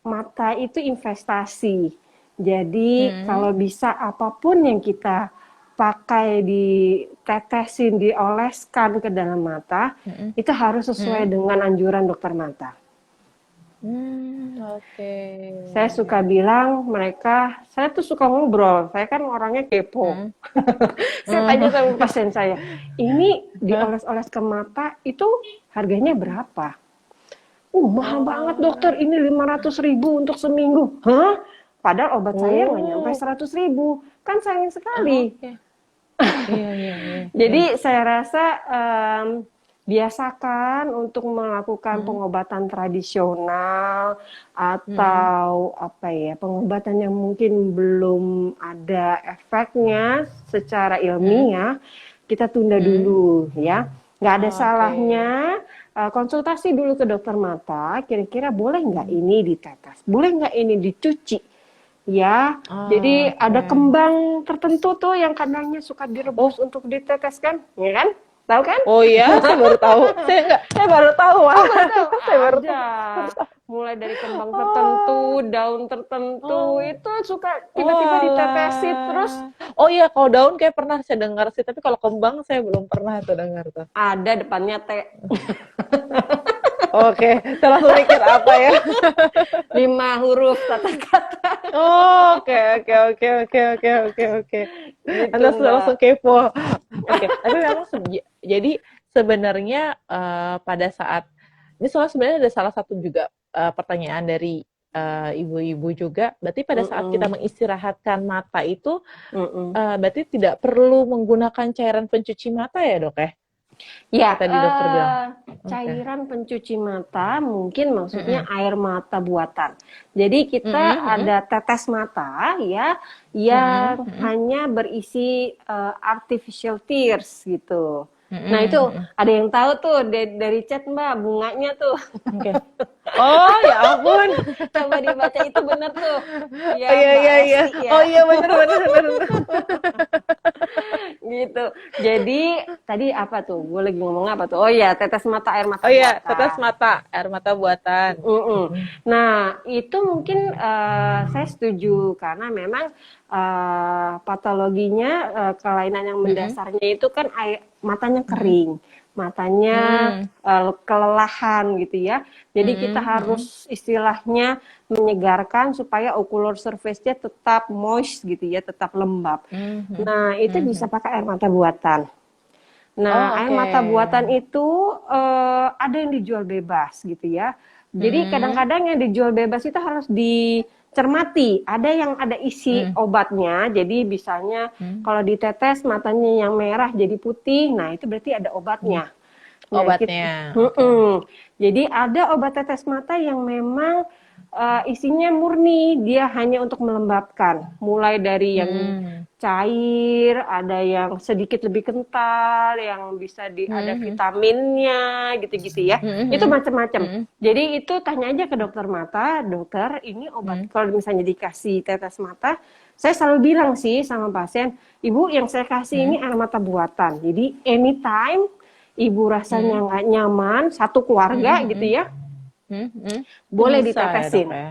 mata itu investasi. Jadi kalau bisa apapun yang kita pakai, ditetesin, dioleskan ke dalam mata, itu harus sesuai dengan anjuran dokter mata.
Oke.
Saya suka bilang saya tuh suka ngobrol, saya kan orangnya kepo. Saya tanya sama pasien saya, ini dioles-oles ke mata itu harganya berapa? Mahal banget dokter, ini 500.000 untuk seminggu. Hah? Padahal obat saya nggak nyampe 100.000. Kan sayang sekali.
Oke. Iya, iya, iya.
Jadi saya rasa biasakan untuk melakukan pengobatan tradisional atau pengobatan yang mungkin belum ada efeknya secara ilmiah, kita tunda dulu ya. Nggak ada salahnya konsultasi dulu ke dokter mata, kira-kira boleh nggak ini ditetes, boleh nggak ini dicuci. Ya, jadi ada kembang tertentu tuh yang kadangnya suka direbus untuk diteteskan, ya kan? Tahu kan?
Oh iya, saya baru tahu. Saya baru tahu. Saya baru
tahu. Mulai dari kembang tertentu, daun tertentu, itu suka tiba-tiba ditetesin terus.
Oh iya, kalau daun kayak pernah saya dengar sih, tapi kalau kembang saya belum pernah tuh dengar tuh.
Ada depannya T.
Oke, saya langsung mikir apa ya?
5 huruf kata-kata.
Oke. Anda langsung kepo. Oke, tapi memang jadi sebenarnya pada saat ini sebenarnya ada salah satu juga pertanyaan dari ibu-ibu juga. Berarti pada saat kita mengistirahatkan mata itu, berarti tidak perlu menggunakan cairan pencuci mata ya, Dok ya?
Ya,
tadi dokter bilang.
cairan pencuci mata mungkin maksudnya air mata buatan. Jadi kita ada tetes mata ya yang hanya berisi artificial tears gitu. Nah itu ada yang tahu tuh dari chat Mbak, bunganya tuh.
Okay. Oh ya ampun.
Coba dibaca, itu bener tuh. Ya,
iya. Ya. Oh iya bener.
Gitu. Jadi tadi apa tuh? Gue lagi ngomong apa tuh? Oh iya, tetes mata air mata.
Oh iya, tetes mata air mata buatan.
Nah itu mungkin saya setuju karena memang patologinya kelainan yang mendasarnya itu kan matanya kering. matanya
Hmm.
kelelahan gitu ya. Jadi kita harus istilahnya menyegarkan supaya ocular surface-nya tetap moist gitu ya, tetap lembab.
Mhm.
Nah, itu bisa
Mhm.
pakai air mata buatan. Nah,
Oh,
air
oke.
mata buatan itu ada yang dijual bebas gitu ya. Jadi
Mhm.
kadang-kadang yang dijual bebas itu harus dicermati. Ada yang ada isi
Mhm.
obatnya. Jadi misalnya
Mhm.
kalau ditetes matanya yang merah jadi putih, nah itu berarti ada
Mhm.
obatnya. Nah,
Obatnya, oke.
Jadi ada obat tetes mata yang memang isinya murni, dia hanya untuk melembabkan. Mulai dari yang
Hmm.
cair, ada yang sedikit lebih kental, yang bisa ada
Mhm.
vitaminnya, gitu-gitu ya. Itu
Mhm.
macam-macam.
Mhm.
Jadi itu tanya aja ke dokter mata, dokter ini obat
Mhm.
kalau misalnya dikasih tetes mata, saya selalu bilang sih sama pasien, ibu yang saya kasih ini
Mhm.
air mata buatan. Jadi anytime ibu rasanya
Mhm.
nggak nyaman, satu keluarga gitu
Mhm.
ya,
Mhm. Mhm. Itu
boleh
bisa ya, Dok
ditetesin.
ya.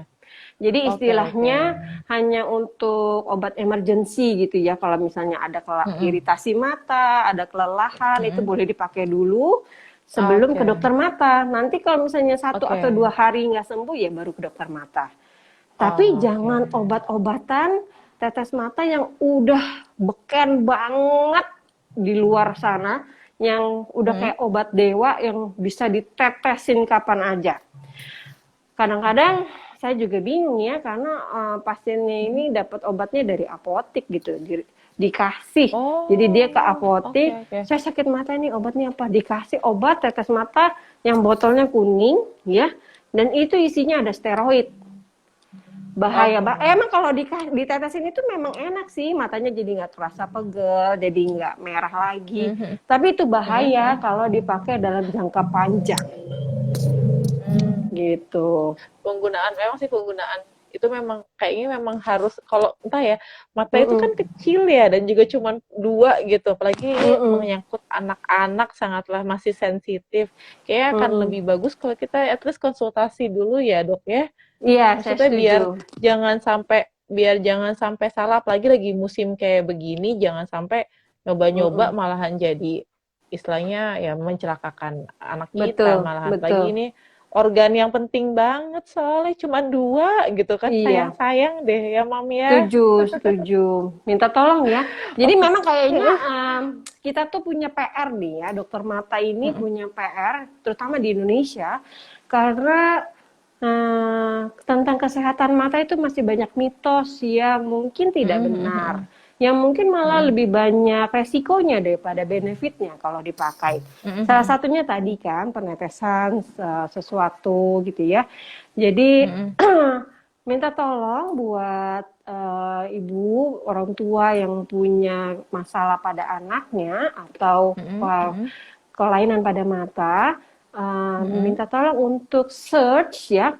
Jadi
Oke, oke.
istilahnya hanya untuk obat emergency gitu ya. Kalau misalnya ada
Mhm.
iritasi mata, ada kelelahan, itu
Mhm.
boleh dipakai dulu sebelum ke
Oke.
dokter mata. Nanti kalau misalnya 1 atau 2 hari nggak sembuh ya baru ke dokter mata. Tapi
Oke.
jangan obat-obatan tetes mata yang udah beken banget di luar sana, yang udah
Mhm.
kayak obat dewa yang bisa ditetesin kapan aja. Kadang-kadang saya juga bingung ya karena pasiennya ini
Mhm.
dapat obatnya dari apotek gitu, dikasih. Jadi dia ke
Oh, oke,
apotek,
oke.
saya sakit mata ini obatnya apa? Dikasih obat tetes mata yang botolnya kuning ya, dan itu isinya ada steroid. Bahaya,
Oke.
emang kalau ditetesin itu memang enak sih, matanya jadi nggak terasa pegel, jadi nggak merah lagi.
Mhm.
Tapi itu
Mhm.
bahaya
Mhm.
kalau dipakai dalam jangka panjang,
Hmm.
gitu.
Penggunaan memang sih penggunaan itu memang kayaknya memang harus kalau entah ya mata itu kan
Mm-mm.
kecil ya dan juga cuman dua gitu apalagi ini
Mm-mm.
menyangkut anak-anak sangatlah masih sensitif kayak akan
Mm-mm.
lebih bagus kalau kita at least konsultasi dulu ya dok ya
Iya, saya
maksudnya
setuju.
biar jangan sampai salah apalagi lagi musim kayak begini jangan sampai nyoba-nyoba
Mm-mm.
malahan jadi istilahnya ya mencelakakan anak kita
Betul,
malahan
betul.
apalagi ini organ yang penting banget soalnya cuma dua gitu kan
Iya,
sayang-sayang deh ya mam ya
setuju, setuju. Minta tolong ya. Jadi
oke.
memang kayaknya kita tuh punya PR nih ya, dokter mata ini
Mm-mm.
punya PR, terutama di Indonesia, karena tentang kesehatan mata itu masih banyak mitos yang mungkin tidak
Mm-mm.
benar,
Mm-mm.
yang mungkin malah
Mm-mm.
lebih banyak resikonya daripada benefitnya kalau dipakai. Salah
Mm-mm.
satunya tadi kan penetesan sesuatu gitu ya. Jadi
Mm-mm.
minta tolong buat ibu orang tua yang punya masalah pada anaknya atau
Mm-mm. Mm-mm.
kelainan pada mata,
Mm-mm.
minta tolong untuk search ya.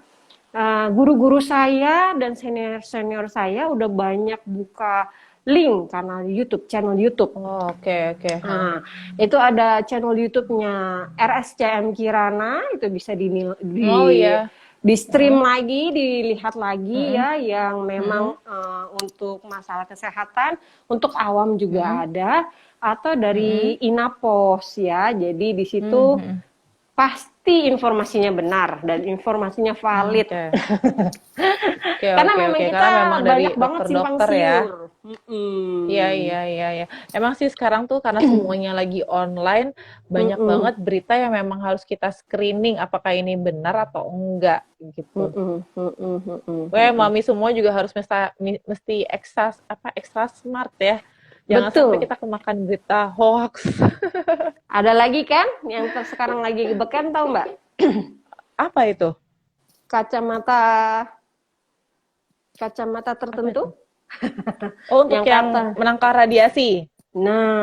Guru-guru saya dan senior-senior saya udah banyak buka link kanal YouTube, channel YouTube.
Oh, oke oke ha.
Nah, itu ada channel YouTube-nya RSCM Kirana, itu bisa
Oh iya.
di stream
Mm-mm.
lagi, dilihat lagi
Mm-mm.
ya, yang memang
Mm-mm.
untuk masalah kesehatan, untuk awam juga
Mm-mm.
ada, atau
Mm-mm.
dari Inapos ya. Jadi di situ
Mm-mm.
pasti informasinya benar dan informasinya valid.
Oke. Oke,
Karena
oke,
memang
oke.
kita
Karena memang dari
banyak banget simpang
dokter-dokter ya.
siur.
Iya,
Mm-mm.
iya, iya, iya. Emang sih sekarang tuh karena semuanya lagi online, banyak
Mm-mm.
banget berita yang memang harus kita screening apakah ini benar atau enggak gitu.
Mm-mm. Mm-mm. Mm-mm.
Weh,
Mm-mm.
mami semua juga harus mesti ekstra smart ya. Jangan sampai
Betul.
kita kemakan berita hoax.
Ada lagi kan yang sekarang lagi beken tahu Mbak?
Apa itu?
Kacamata kacamata
Apa
tertentu
itu? Oh, untuk
yang
yang
kata.
menangkal radiasi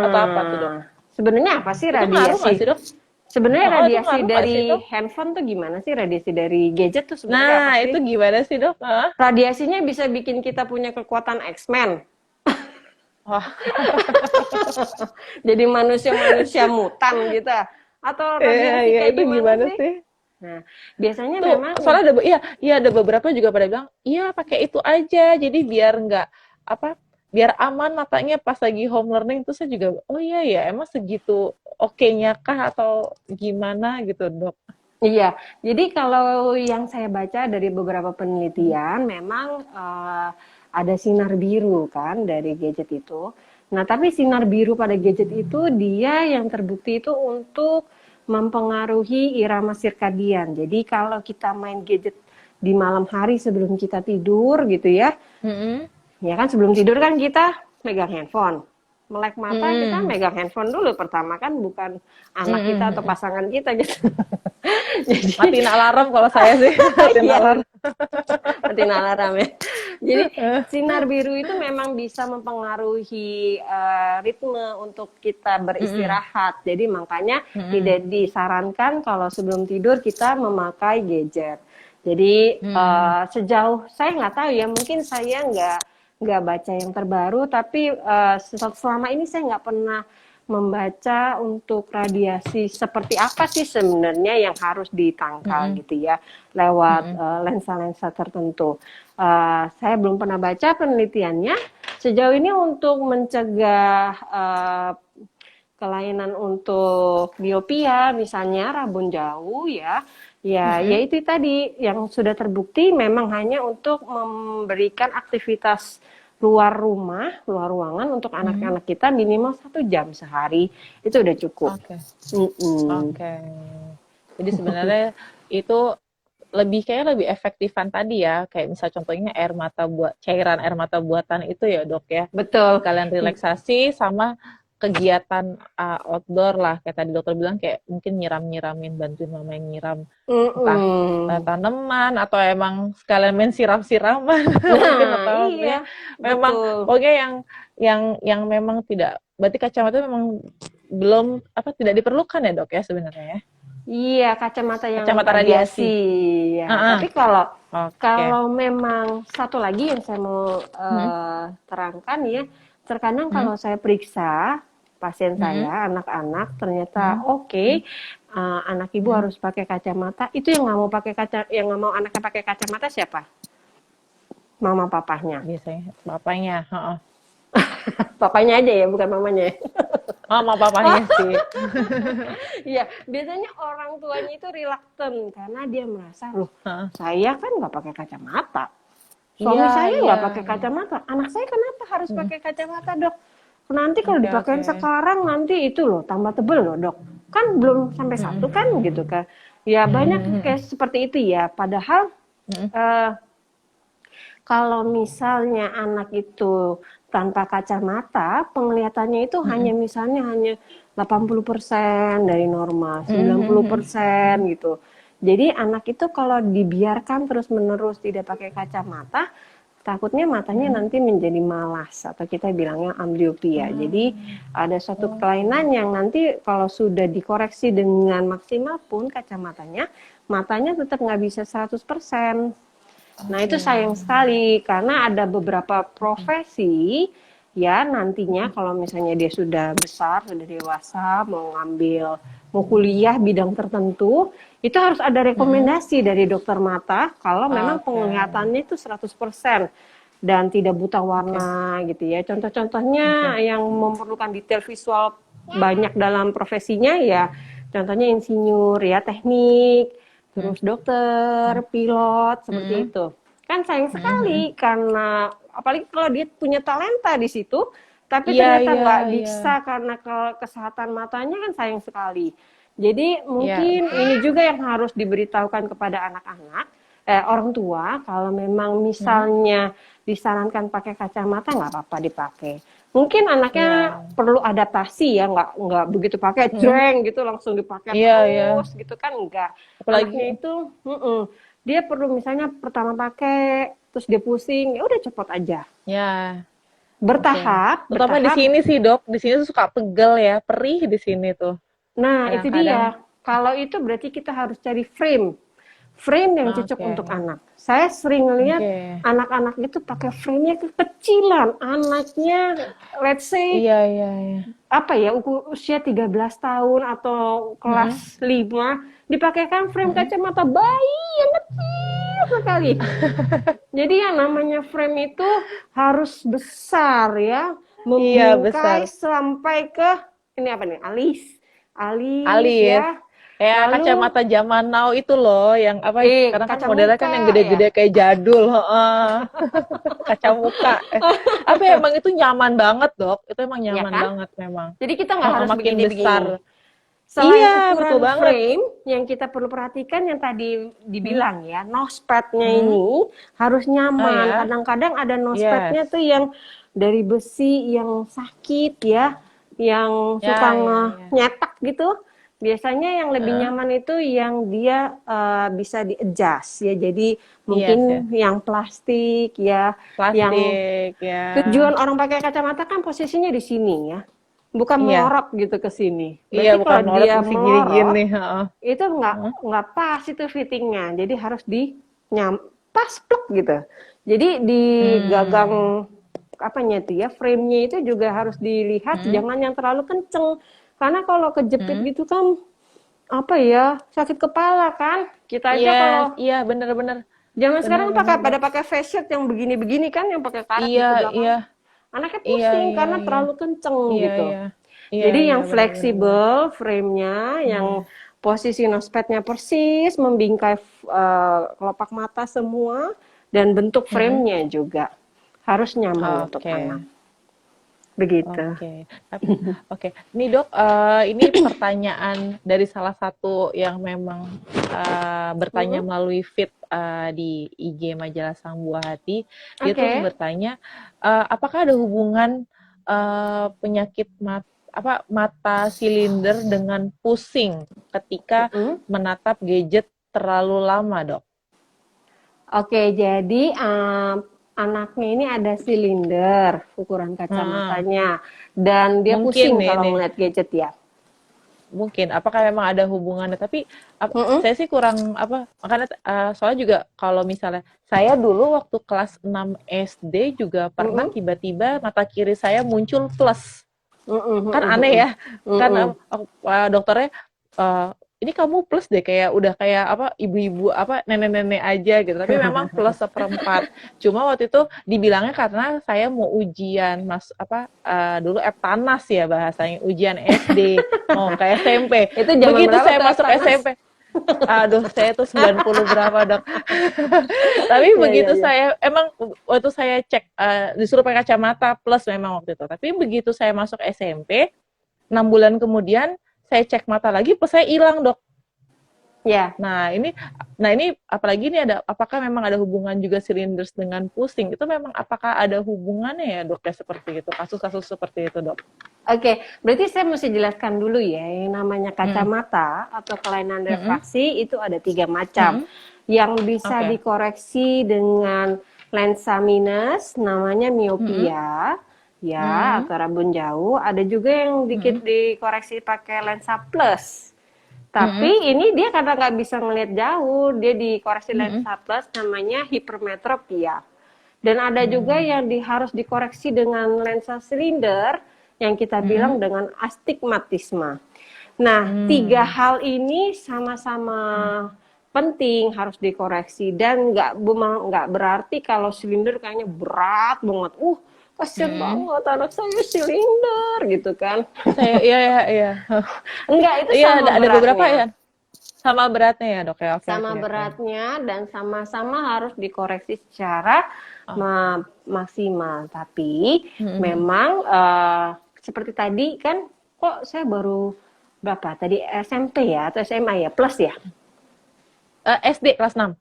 atau apa tuh, Dok?
Nah, sebenarnya apa sih
Itu ngaruh nggak
radiasi?
sih, Dok?
Sebenarnya
Oh, itu
radiasi
ngaruh nggak sih,
dari
Dok?
handphone tuh gimana sih? Radiasi dari gadget tuh sebenarnya apa
Nah,
sih?
itu gimana sih, Dok? Hah?
Radiasinya bisa bikin kita punya kekuatan X-Men.
Wah,
Jadi manusia-manusia mutan gitu. Atau
iya,
radiasi
iya,
kayak
itu
gimana
gimana
sih?
sih?
Nah, biasanya
Tuh,
memang
soalnya iya, iya ada beberapa juga pada bilang, iya pakai itu aja, jadi biar nggak apa biar aman matanya pas lagi home learning. Terus saya juga, oh iya ya, emang segitu oke-nya kah atau gimana gitu, Dok?
Iya, jadi kalau yang saya baca dari beberapa penelitian, memang ada sinar biru kan dari gadget itu. Nah, tapi sinar biru pada gadget itu dia yang terbukti itu untuk mempengaruhi irama sirkadian. Jadi kalau kita main gadget di malam hari sebelum kita tidur gitu ya,
Mm-mm.
ya kan sebelum tidur kan kita megang handphone. Melek mata kita
Mm.
megang handphone dulu pertama kan, bukan anak kita atau
Mm-mm.
pasangan kita gitu. Jadi
Matiin alarm kalau saya sih, matiin
iya,
alarm.
matiin alarm ya. Jadi sinar biru itu memang bisa mempengaruhi ritme untuk kita
Mm-mm.
beristirahat. Jadi makanya
Mm-mm.
tidak disarankan kalau sebelum tidur kita memakai gadget. Jadi
Mm.
sejauh saya nggak tahu ya, mungkin saya nggak baca yang terbaru, tapi selama ini saya nggak pernah membaca untuk radiasi seperti apa sih sebenarnya yang harus ditangkal
Mm-mm.
gitu ya lewat
Mm-mm.
lensa-lensa tertentu. Saya belum pernah baca penelitiannya sejauh ini untuk mencegah kelainan untuk miopia misalnya rabun jauh ya. Ya,
Mm-mm.
yaitu tadi yang sudah terbukti memang hanya untuk memberikan aktivitas luar rumah, luar ruangan untuk
Mm-mm.
anak-anak kita minimal 1 jam sehari itu udah cukup.
Oke.
Mm-mm.
Oke. Jadi sebenarnya itu lebih efektifan tadi ya, kayak misal contohnya cairan air mata buatan itu ya, Dok ya.
Betul.
Sekalian relaksasi sama kegiatan outdoor lah, kayak tadi dokter bilang kayak mungkin nyiram-nyiramin, bantuin mama yang nyiram entah
Mm-mm.
tanaman atau emang sekalian main siram-siraman mungkin
Nah,
atau
iya,
ya memang
betul.
pokoknya yang memang tidak, berarti kacamata memang belum tidak diperlukan ya, Dok ya, sebenarnya ya,
Iya, kacamata yang
kacamata radiasi.
radiasi ya.
Heeh.
Tapi kalau
Oke.
kalau memang satu lagi yang saya mau
Hmm.
terangkan ya, terkadang
Hmm.
kalau saya periksa pasien
Hmm.
saya, anak-anak, ternyata
Hmm.
oke, anak ibu
Hmm.
harus pakai kacamata. Itu yang nggak mau pakai yang nggak mau anaknya pakai kacamata siapa? Mama papahnya.
Biasanya bapaknya, heeh.
Papanya aja ya, bukan mamanya.
Mama papahnya sih.
Iya, biasanya orang tuanya itu reluctant karena dia merasa, loh,
Heeh.
saya kan nggak pakai kacamata.
Iya,
Suami saya
iya,
nggak pakai
iya.
kacamata. Anak saya kenapa harus
Hmm.
pakai kacamata, Dok? Nanti kalau
Oke,
dipakein
oke.
sekarang nanti itu loh tambah tebel loh, Dok. Kan belum sampai
Hmm.
satu kan gitu kan. Ya banyak
Hmm.
kayak seperti itu ya. Padahal
Hmm.
eh, kalau misalnya anak itu tanpa kacamata, penglihatannya itu
Hmm.
hanya misalnya hanya 80% dari normal,
Hmm.
90% gitu. Jadi anak itu kalau dibiarkan terus-menerus tidak pakai kacamata, takutnya matanya
Hmm.
nanti menjadi malas atau kita bilangnya ambliopia. Jadi
Hmm.
ada suatu
Oke.
kelainan yang nanti kalau sudah dikoreksi dengan maksimal pun kacamatanya, matanya tetap nggak bisa 100%. Nah, itu
Oke.
sayang sekali karena ada beberapa
Oke.
profesi ya nantinya kalau misalnya dia sudah besar, sudah dewasa, mau kuliah bidang tertentu, itu harus ada
Hmm.
rekomendasi dari dokter mata kalau memang
Oke.
penglihatannya itu 100% dan tidak buta
Oke.
warna gitu ya. Contoh-contohnya
Oke.
yang memerlukan detail visual banyak dalam profesinya ya, contohnya insinyur ya, teknik,
Hmm.
terus dokter, pilot, seperti
Hmm.
itu. Kan sayang
Hmm.
sekali karena apalagi kalau dia punya talenta di situ, tapi
Iya,
ternyata
iya,
nggak
iya.
bisa karena kesehatan matanya kan sayang sekali. Jadi
Iya,
mungkin
betul.
ini juga yang harus diberitahukan kepada anak-anak, orang tua, kalau memang
Hmm.
misalnya disarankan pakai kacamata nggak apa-apa dipakai. Mungkin anaknya
Iya.
perlu adaptasi ya, nggak begitu pakai
Hmm.
jreng gitu langsung dipakai
Iya, iya.
terus gitu kan nggak. Anaknya
Apalagi
itu, dia perlu misalnya pertama pakai, terus dia pusing, ya udah copot aja.
ya, oke.
Bertahap,
Terutama di
bertahap.
sini sih, Dok. Di sini tuh suka pegel ya, perih di sini tuh.
Nah, itu
Kadang-kadang.
dia. Kalau itu berarti kita harus cari frame. Frame yang cocok
Oke.
untuk anak. Saya sering lihat
Oke.
anak-anak itu pakai frame-nya kekecilan. Anaknya, let's say,
Iya, iya, iya.
apa ya, usia 13 tahun atau
Mm-mm.
kelas 5 dipakaikan frame
Mm-mm.
kacamata bayi yang kecil sekali. Jadi yang namanya frame itu harus besar ya,
Iya, besar.
membingkai sampai ke ini apa nih, alis, alis
Alis.
ya.
Kayak
Lalu
kacamata zaman now itu loh, yang apa? Karena kan
kaca
modelnya kan
muka
yang
ya.
gede-gede kayak jadul, heeh. Kaca muka. Tapi emang itu nyaman banget, Dok. Itu emang
Ya
nyaman
kan?
banget memang.
Jadi kita nggak
Heeh,
harus
makin
begini-begini.
besar.
Selain
Iya, betul
ukuran
banget.
frame, yang kita perlu perhatikan yang tadi
Hmm,
dibilang ya, nosepadnya
hmm.
ini harus
Oh
nyaman.
ya,
Kadang-kadang ada
yes.
nosepadnya tuh yang dari besi yang sakit ya, yang suka
Ya, ya, ya.
nyetak gitu. Biasanya yang lebih
Heeh.
nyaman itu yang dia bisa di-adjust ya. Jadi
Yes, yes.
mungkin yang plastik ya, yang
Plastik, ya.
tujuan orang pakai kacamata kan posisinya di sini ya, bukan
Iya,
melorot gitu ke sini.
iya
Berarti
bukan
kalau
molot
dia
mesti gini-gini,
melorot,
heeh.
itu
Heeh.
nggak pas itu fittingnya. Jadi harus pas plek gitu. Jadi di
Hmm.
gagang apanya itu ya, frame-nya itu juga harus dilihat
Hmm.
jangan yang terlalu kenceng. Karena kalau kejepit
Hmm.
gitu kan apa ya, sakit kepala kan. Kita aja
Yes,
kalau
iya bener-bener.
zaman sekarang
Bener-bener,
pada
Dok.
pakai face shield yang begini-begini kan, yang pakai karet
Iya,
gitu
iya,
belakang. Anaknya
iya,
pusing
iya,
karena
iya.
terlalu kenceng
Iya,
gitu.
iya. Iya,
Jadi
iya,
yang
bener-bener bener.
fleksibel frame-nya, yang
Hmm.
posisi nosepadnya persis, membingkai kelopak mata semua, dan bentuk
Hmm.
frame-nya juga harus nyaman untuk
Oke.
anak. Begitu.
Oke, oke. Nih Dok, ini pertanyaan dari salah satu yang memang bertanya
Mm-mm.
melalui feed di IG Majalah Sang Buah Hati. Dia tuh
Oke.
bertanya, apakah ada hubungan penyakit mata silinder dengan pusing ketika
Mm-mm.
menatap gadget terlalu lama, Dok?
Oke, jadi anaknya ini ada silinder ukuran
Heeh.
kacamatanya, dan dia
Mungkin
pusing
nih,
kalau ngeliat gadget ya.
mungkin apakah memang ada hubungannya, tapi
Mm-mm.
saya sih kurang makanya soalnya juga kalau misalnya saya dulu waktu kelas 6 SD juga pernah
Mm-mm.
tiba-tiba mata kiri saya muncul plus.
Mm-mm.
Kan aneh
Mm-mm.
ya, kan
Mm-mm.
dokternya eh, ini kamu plus deh, kayak udah kayak apa, ibu-ibu apa, nenek-nenek aja gitu, tapi memang plus seperempat. Cuma waktu itu dibilangnya karena saya mau ujian dulu Eptanas ya bahasanya, ujian SD mau ke SMP.
Itu zaman
Begitu
berapa
saya
tuh
masuk
Eptanas?
SMP, aduh saya tuh 90 berapa, Dok. Tapi
Ya, ya,
begitu
ya.
saya emang waktu saya cek, disuruh pakai kacamata plus memang waktu itu. Tapi begitu saya masuk SMP, 6 bulan kemudian saya cek mata lagi, plus saya hilang, Dok.
Ya.
Nah, ini apalagi ini apakah memang ada hubungan juga silinders dengan pusing? Itu memang apakah ada hubungannya ya, Dok, ya seperti itu? Kasus-kasus seperti itu, Dok.
Oke, berarti saya mesti jelaskan dulu ya, yang namanya
Mm.
kacamata atau kelainan
Mm-mm.
refraksi itu ada 3 macam.
Mm-mm.
Yang bisa
Oke.
dikoreksi dengan lensa minus, namanya
Mm-mm.
miopia, ya,
Mm-mm.
atau rabun jauh. Ada juga yang dikit
Mm-mm.
dikoreksi pakai lensa plus.
Mm-mm.
Tapi ini dia karena nggak bisa ngelihat jauh, dia dikoreksi
Mm-mm.
lensa plus, namanya hipermetropia. Dan ada juga
Mm.
yang harus dikoreksi dengan lensa silinder, yang kita
Mm-mm.
bilang dengan astigmatisme. Nah, 3 hal ini sama-sama penting harus dikoreksi, dan nggak berarti kalau silinder kayaknya berat banget. Kasian
Mm-mm.
banget anak saya silinder gitu kan.
Iya, iya, iya.
Enggak, itu
Iya,
sama
ada beberapa ya
beratnya.
sama beratnya ya, Dok, ya. Oke,
Sama
oke, oke.
beratnya dan sama-sama harus dikoreksi secara
Oh.
maksimal. Tapi
Mm-mm.
memang seperti tadi kan, kok saya baru berapa tadi, SMP ya atau SMA ya, plus ya.
SD kelas 6.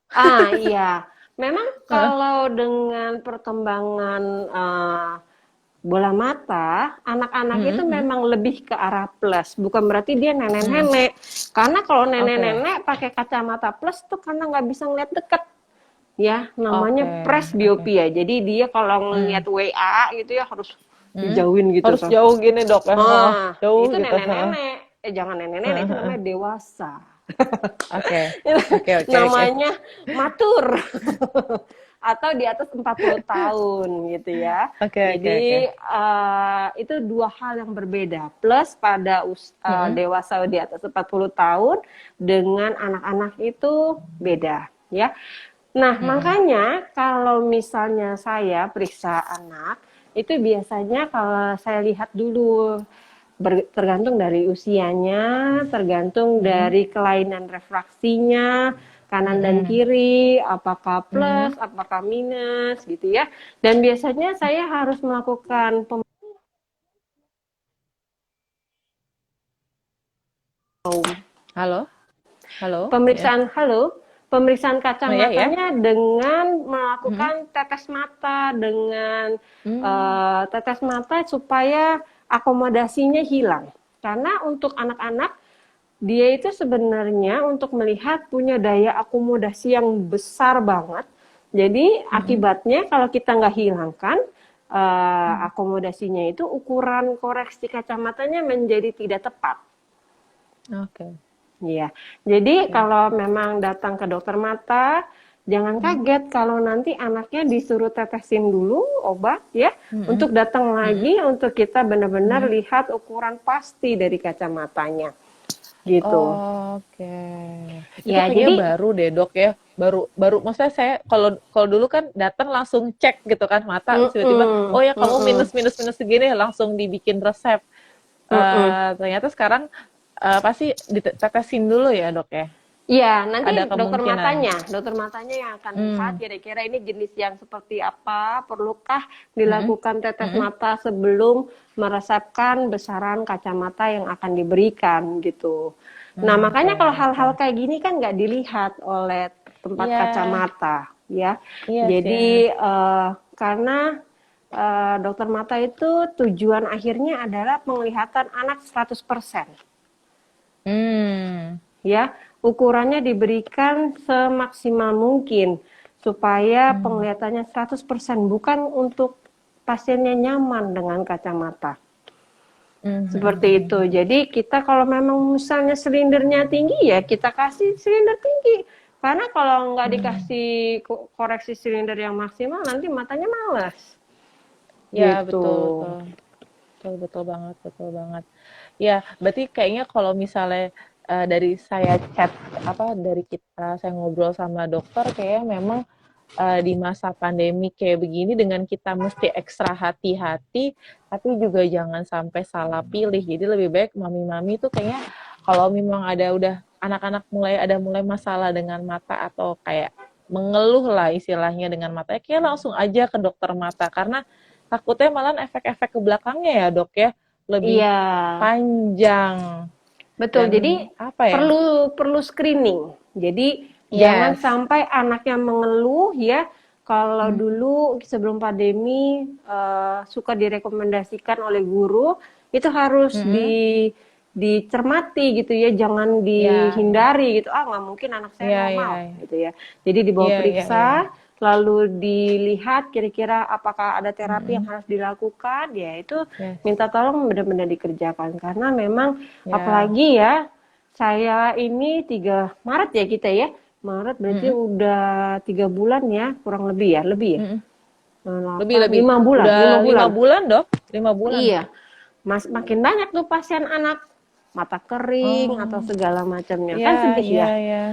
Iya, memang
Heeh.
kalau dengan perkembangan bola mata, anak-anak itu
Mm-mm.
memang lebih ke arah plus. Bukan berarti dia
Mm.
nenek-nenek. Karena kalau
Oke.
nenek-nenek pakai kacamata plus tuh karena nggak bisa ngeliat deket. Ya, namanya
Oke, oke.
presbiopia. Jadi dia kalau
Mm.
ngeliat WA gitu ya harus
Mm.
dijauhin gitu
Harus
kan.
jauh gini, Dok, ya. Heeh. Jauh
Itu
gitu. Heeh.
nenek-nenek. Jangan nenek-nenek,
Heeh,
itu
heeh.
namanya dewasa.
Oke. Oke, oke, oke.
Namanya matur. Atau di atas 40 tahun gitu ya.
Oke, oke, oke.
Jadi itu 2 hal yang berbeda. Plus pada
Mm-mm.
dewasa di atas 40 tahun dengan anak-anak itu beda ya. Nah,
Mm-mm.
makanya kalau misalnya saya periksa anak, itu biasanya kalau saya lihat dulu tergantung dari usianya, tergantung
Mm-mm.
dari kelainan refraksinya, kanan dan
Mm-mm.
kiri, apakah plus,
Mm-mm.
apakah minus gitu ya. Dan biasanya saya harus melakukan
Halo, halo, ya.
pemeriksaan pemeriksaan
Oh ya, ya.
kacamatanya dengan
Mm-mm.
melakukan tetes mata dengan
Mm.
tetes mata supaya akomodasinya hilang. Karena untuk anak-anak dia itu sebenarnya untuk melihat punya daya akomodasi yang besar banget. Jadi
Mm-mm.
akibatnya kalau kita nggak hilangkan akomodasinya itu ukuran koreksi kacamatanya menjadi tidak tepat.
Oke,
Iya, jadi
oke.
kalau memang datang ke dokter mata, jangan
Mm.
kaget kalau nanti anaknya disuruh tetesin dulu obat ya,
Mm-mm.
untuk datang
Mm-mm.
lagi untuk kita benar-benar
Mm-mm.
lihat ukuran pasti dari kacamatanya, gitu.
Oke, itu
Ya,
kayaknya
jadi
baru deh dok ya, baru baru. Maksudnya saya kalau kalau dulu kan datang langsung cek gitu kan mata, terus tiba-tiba oh
mm-mm,
ya kamu minus
mm-mm,
minus minus segini langsung dibikin resep.
mm-mm.
Ternyata sekarang pasti ditetesin dulu ya dok ya,
Iya, nanti
ada kemungkinan.
dokter matanya yang akan lihat
Hmm.
kira-kira ini jenis yang seperti apa, perlukah
Mm-mm.
dilakukan tetes
Mm-mm.
mata sebelum meresepkan besaran kacamata yang akan diberikan gitu. Nah,
Oke,
makanya kalau
oke.
hal-hal kayak gini kan nggak dilihat oleh tempat
Iya,
kacamata, ya.
iya sih.
Jadi karena dokter mata itu tujuan akhirnya adalah penglihatan anak 100%.
Hmm.
Ya, ukurannya diberikan semaksimal mungkin supaya
Hmm.
penglihatannya 100% bukan untuk pasiennya nyaman dengan kacamata. Seperti itu.
Hmm.
Jadi kita kalau memang misalnya silindernya tinggi ya kita kasih silinder tinggi. Karena kalau nggak
Hmm.
dikasih koreksi silinder yang maksimal nanti matanya malas.
Ya,
Gitu.
betul, betul. Betul, betul banget, betul banget. Ya, berarti kayaknya kalau misalnya dari saya chat apa dari kita saya ngobrol sama dokter kayaknya memang di masa pandemi kayak begini dengan kita mesti ekstra hati-hati, tapi juga jangan sampai salah pilih. Jadi lebih baik mami-mami itu kayaknya kalau memang ada udah anak-anak mulai masalah dengan mata atau kayak mengeluh lah istilahnya dengan matanya, kayak langsung aja ke dokter mata karena takutnya malah efek-efek ke belakangnya ya dok ya lebih
Iya,
panjang
betul.
dan
Jadi
apa ya?
perlu perlu screening. Jadi jangan
Yes.
sampai anaknya mengeluh ya. Kalau
Hmm.
dulu sebelum pandemi suka direkomendasikan oleh guru itu harus
Mm-mm.
dicermati gitu ya, jangan
Ya, ya,
dihindari gitu. Ah nggak mungkin anak saya
ya,
normal
ya,
gitu ya. Jadi dibawa
ya, ya, ya.
periksa, lalu dilihat kira-kira apakah ada terapi yang
Mm-mm.
harus dilakukan. Ya itu
Yes.
minta tolong benar-benar dikerjakan karena memang
Ya.
apalagi ya saya ini 3 Maret ya kita ya. Maret berarti
Mm-mm.
udah 3 bulan ya, kurang lebih ya, lebih ya.
Mm-mm. Lebih,
8,
lebih.
5 bulan, 5
Udah lima
bulan.
bulan dok, 5 bulan.
Iya, makin banyak tuh pasien anak mata kering atau
Oh,
segala macamnya. Kan
ya,
sedih
ya,
ya.
ya,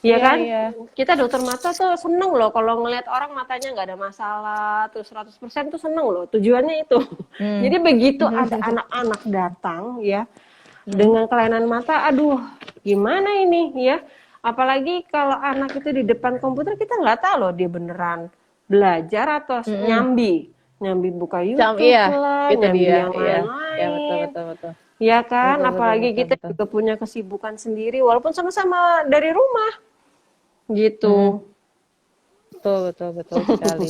Iya
ya,
kan?
ya.
Kita dokter mata tuh seneng loh kalau ngelihat orang matanya nggak ada masalah, terus 100% tuh seneng loh. Tujuannya itu.
Hmm.
Jadi begitu ada anak-anak datang ya,
Mm-mm.
dengan kelainan mata, aduh, gimana ini ya? Apalagi kalau anak itu di depan komputer kita nggak tahu loh dia beneran belajar atau
Mm-mm.
nyambi, nyambi buka
Iya,
YouTube lah,
itu
nyambi
dia,
yang
iya, ya betul,
lain,
betul, betul,
ya kan?
betul, betul,
Apalagi
betul,
kita
betul.
juga punya kesibukan sendiri, walaupun sama-sama dari rumah,
Mm-mm.
gitu.
Betul, betul, betul sekali.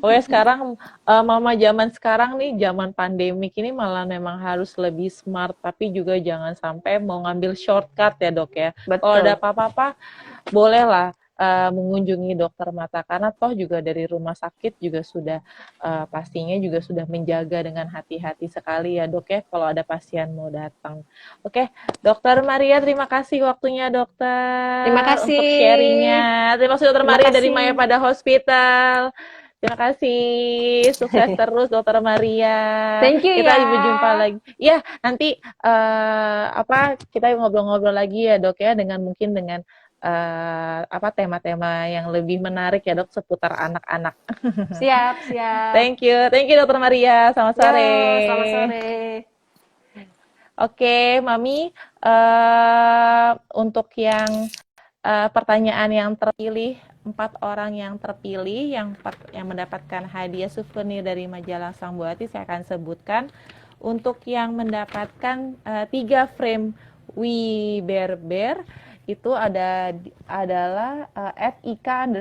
Oke, sekarang mama zaman sekarang nih, zaman pandemik ini malah memang harus lebih smart, tapi juga jangan sampai mau ngambil shortcut ya dok ya. Kalau ada
Betul.
apa-apa, bolehlah mengunjungi dokter mata karena toh juga dari rumah sakit juga sudah pastinya juga sudah menjaga dengan hati-hati sekali ya dok ya kalau ada pasien mau datang. Oke, dokter Maria terima kasih waktunya
Terima
dokter untuk
kasih.
sharingnya. Terima kasih dokter
Terima
Maria dari Maya
kasih.
pada Hospital. Terima kasih, sukses terus dokter Maria.
Thank you
Kita berjumpa
ya.
lagi. Ya, nanti apa kita ngobrol-ngobrol lagi ya dok ya dengan mungkin dengan apa tema-tema yang lebih menarik ya dok seputar anak-anak.
Siap, siap.
Thank you Dokter Maria. Selamat
Yo,
sore.
selamat sore.
Oke, Mami, untuk yang pertanyaan yang terpilih, 4 orang yang terpilih yang mendapatkan hadiah souvenir dari majalah Sang Buati, saya akan sebutkan. Untuk yang mendapatkan 3 frame We Bear Bear itu adalah @ika_algifka,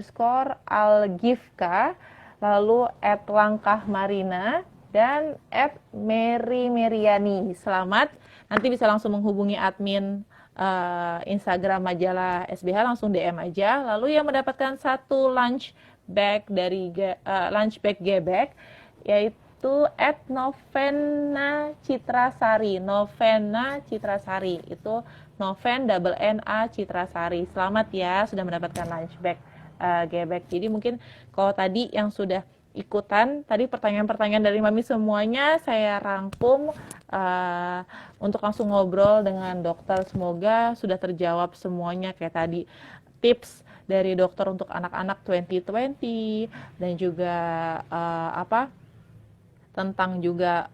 lalu @langkahmarina dan @mary_meriani. Selamat, nanti bisa langsung menghubungi admin Instagram majalah SBH, langsung DM aja. Lalu yang mendapatkan 1 lunch bag dari lunch bag Gebek yaitu @novena Citrasari. Novena Citrasari itu Noven double NA Citrasari. Selamat ya sudah mendapatkan lunch bag Gebek. Jadi mungkin kalau tadi yang sudah ikutan, tadi pertanyaan-pertanyaan dari Mami semuanya saya rangkum untuk langsung ngobrol dengan dokter. Semoga sudah terjawab semuanya kayak tadi tips dari dokter untuk anak-anak 2020 dan juga tentang juga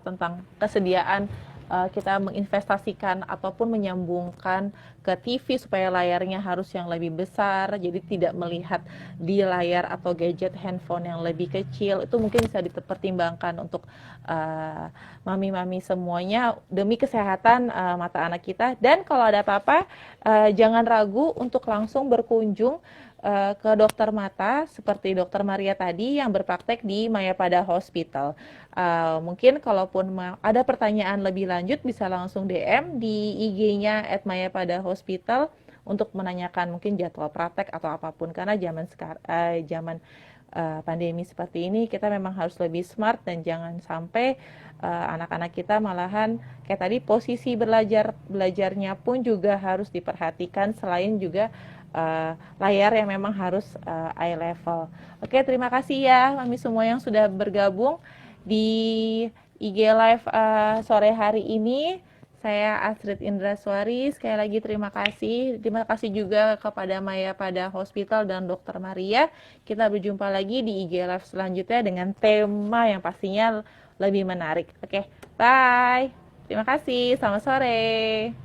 tentang kesediaan kita menginvestasikan ataupun menyambungkan ke TV supaya layarnya harus yang lebih besar, jadi tidak melihat di layar atau gadget handphone yang lebih kecil. Itu mungkin bisa dipertimbangkan untuk mami-mami semuanya demi kesehatan mata anak kita. Dan kalau ada apa-apa jangan ragu untuk langsung berkunjung ke dokter mata seperti dokter Maria tadi yang berpraktek di Mayapada Hospital. Mungkin kalaupun ada pertanyaan lebih lanjut bisa langsung DM di IG-nya @mayapada_hospital untuk menanyakan mungkin jadwal praktek atau apapun, karena zaman pandemi seperti ini kita memang harus lebih smart dan jangan sampai anak-anak kita malahan kayak tadi posisi belajarnya pun juga harus diperhatikan, selain juga layar yang memang harus eye level. Oke, terima kasih ya Mami semua yang sudah bergabung di IG Live sore hari ini. Saya Astrid Indraswari, sekali lagi terima kasih. Terima kasih juga kepada Mayapada Hospital dan Dokter Maria. Kita berjumpa lagi di IG Live selanjutnya dengan tema yang pastinya lebih menarik. Oke, bye. Terima kasih, selamat sore.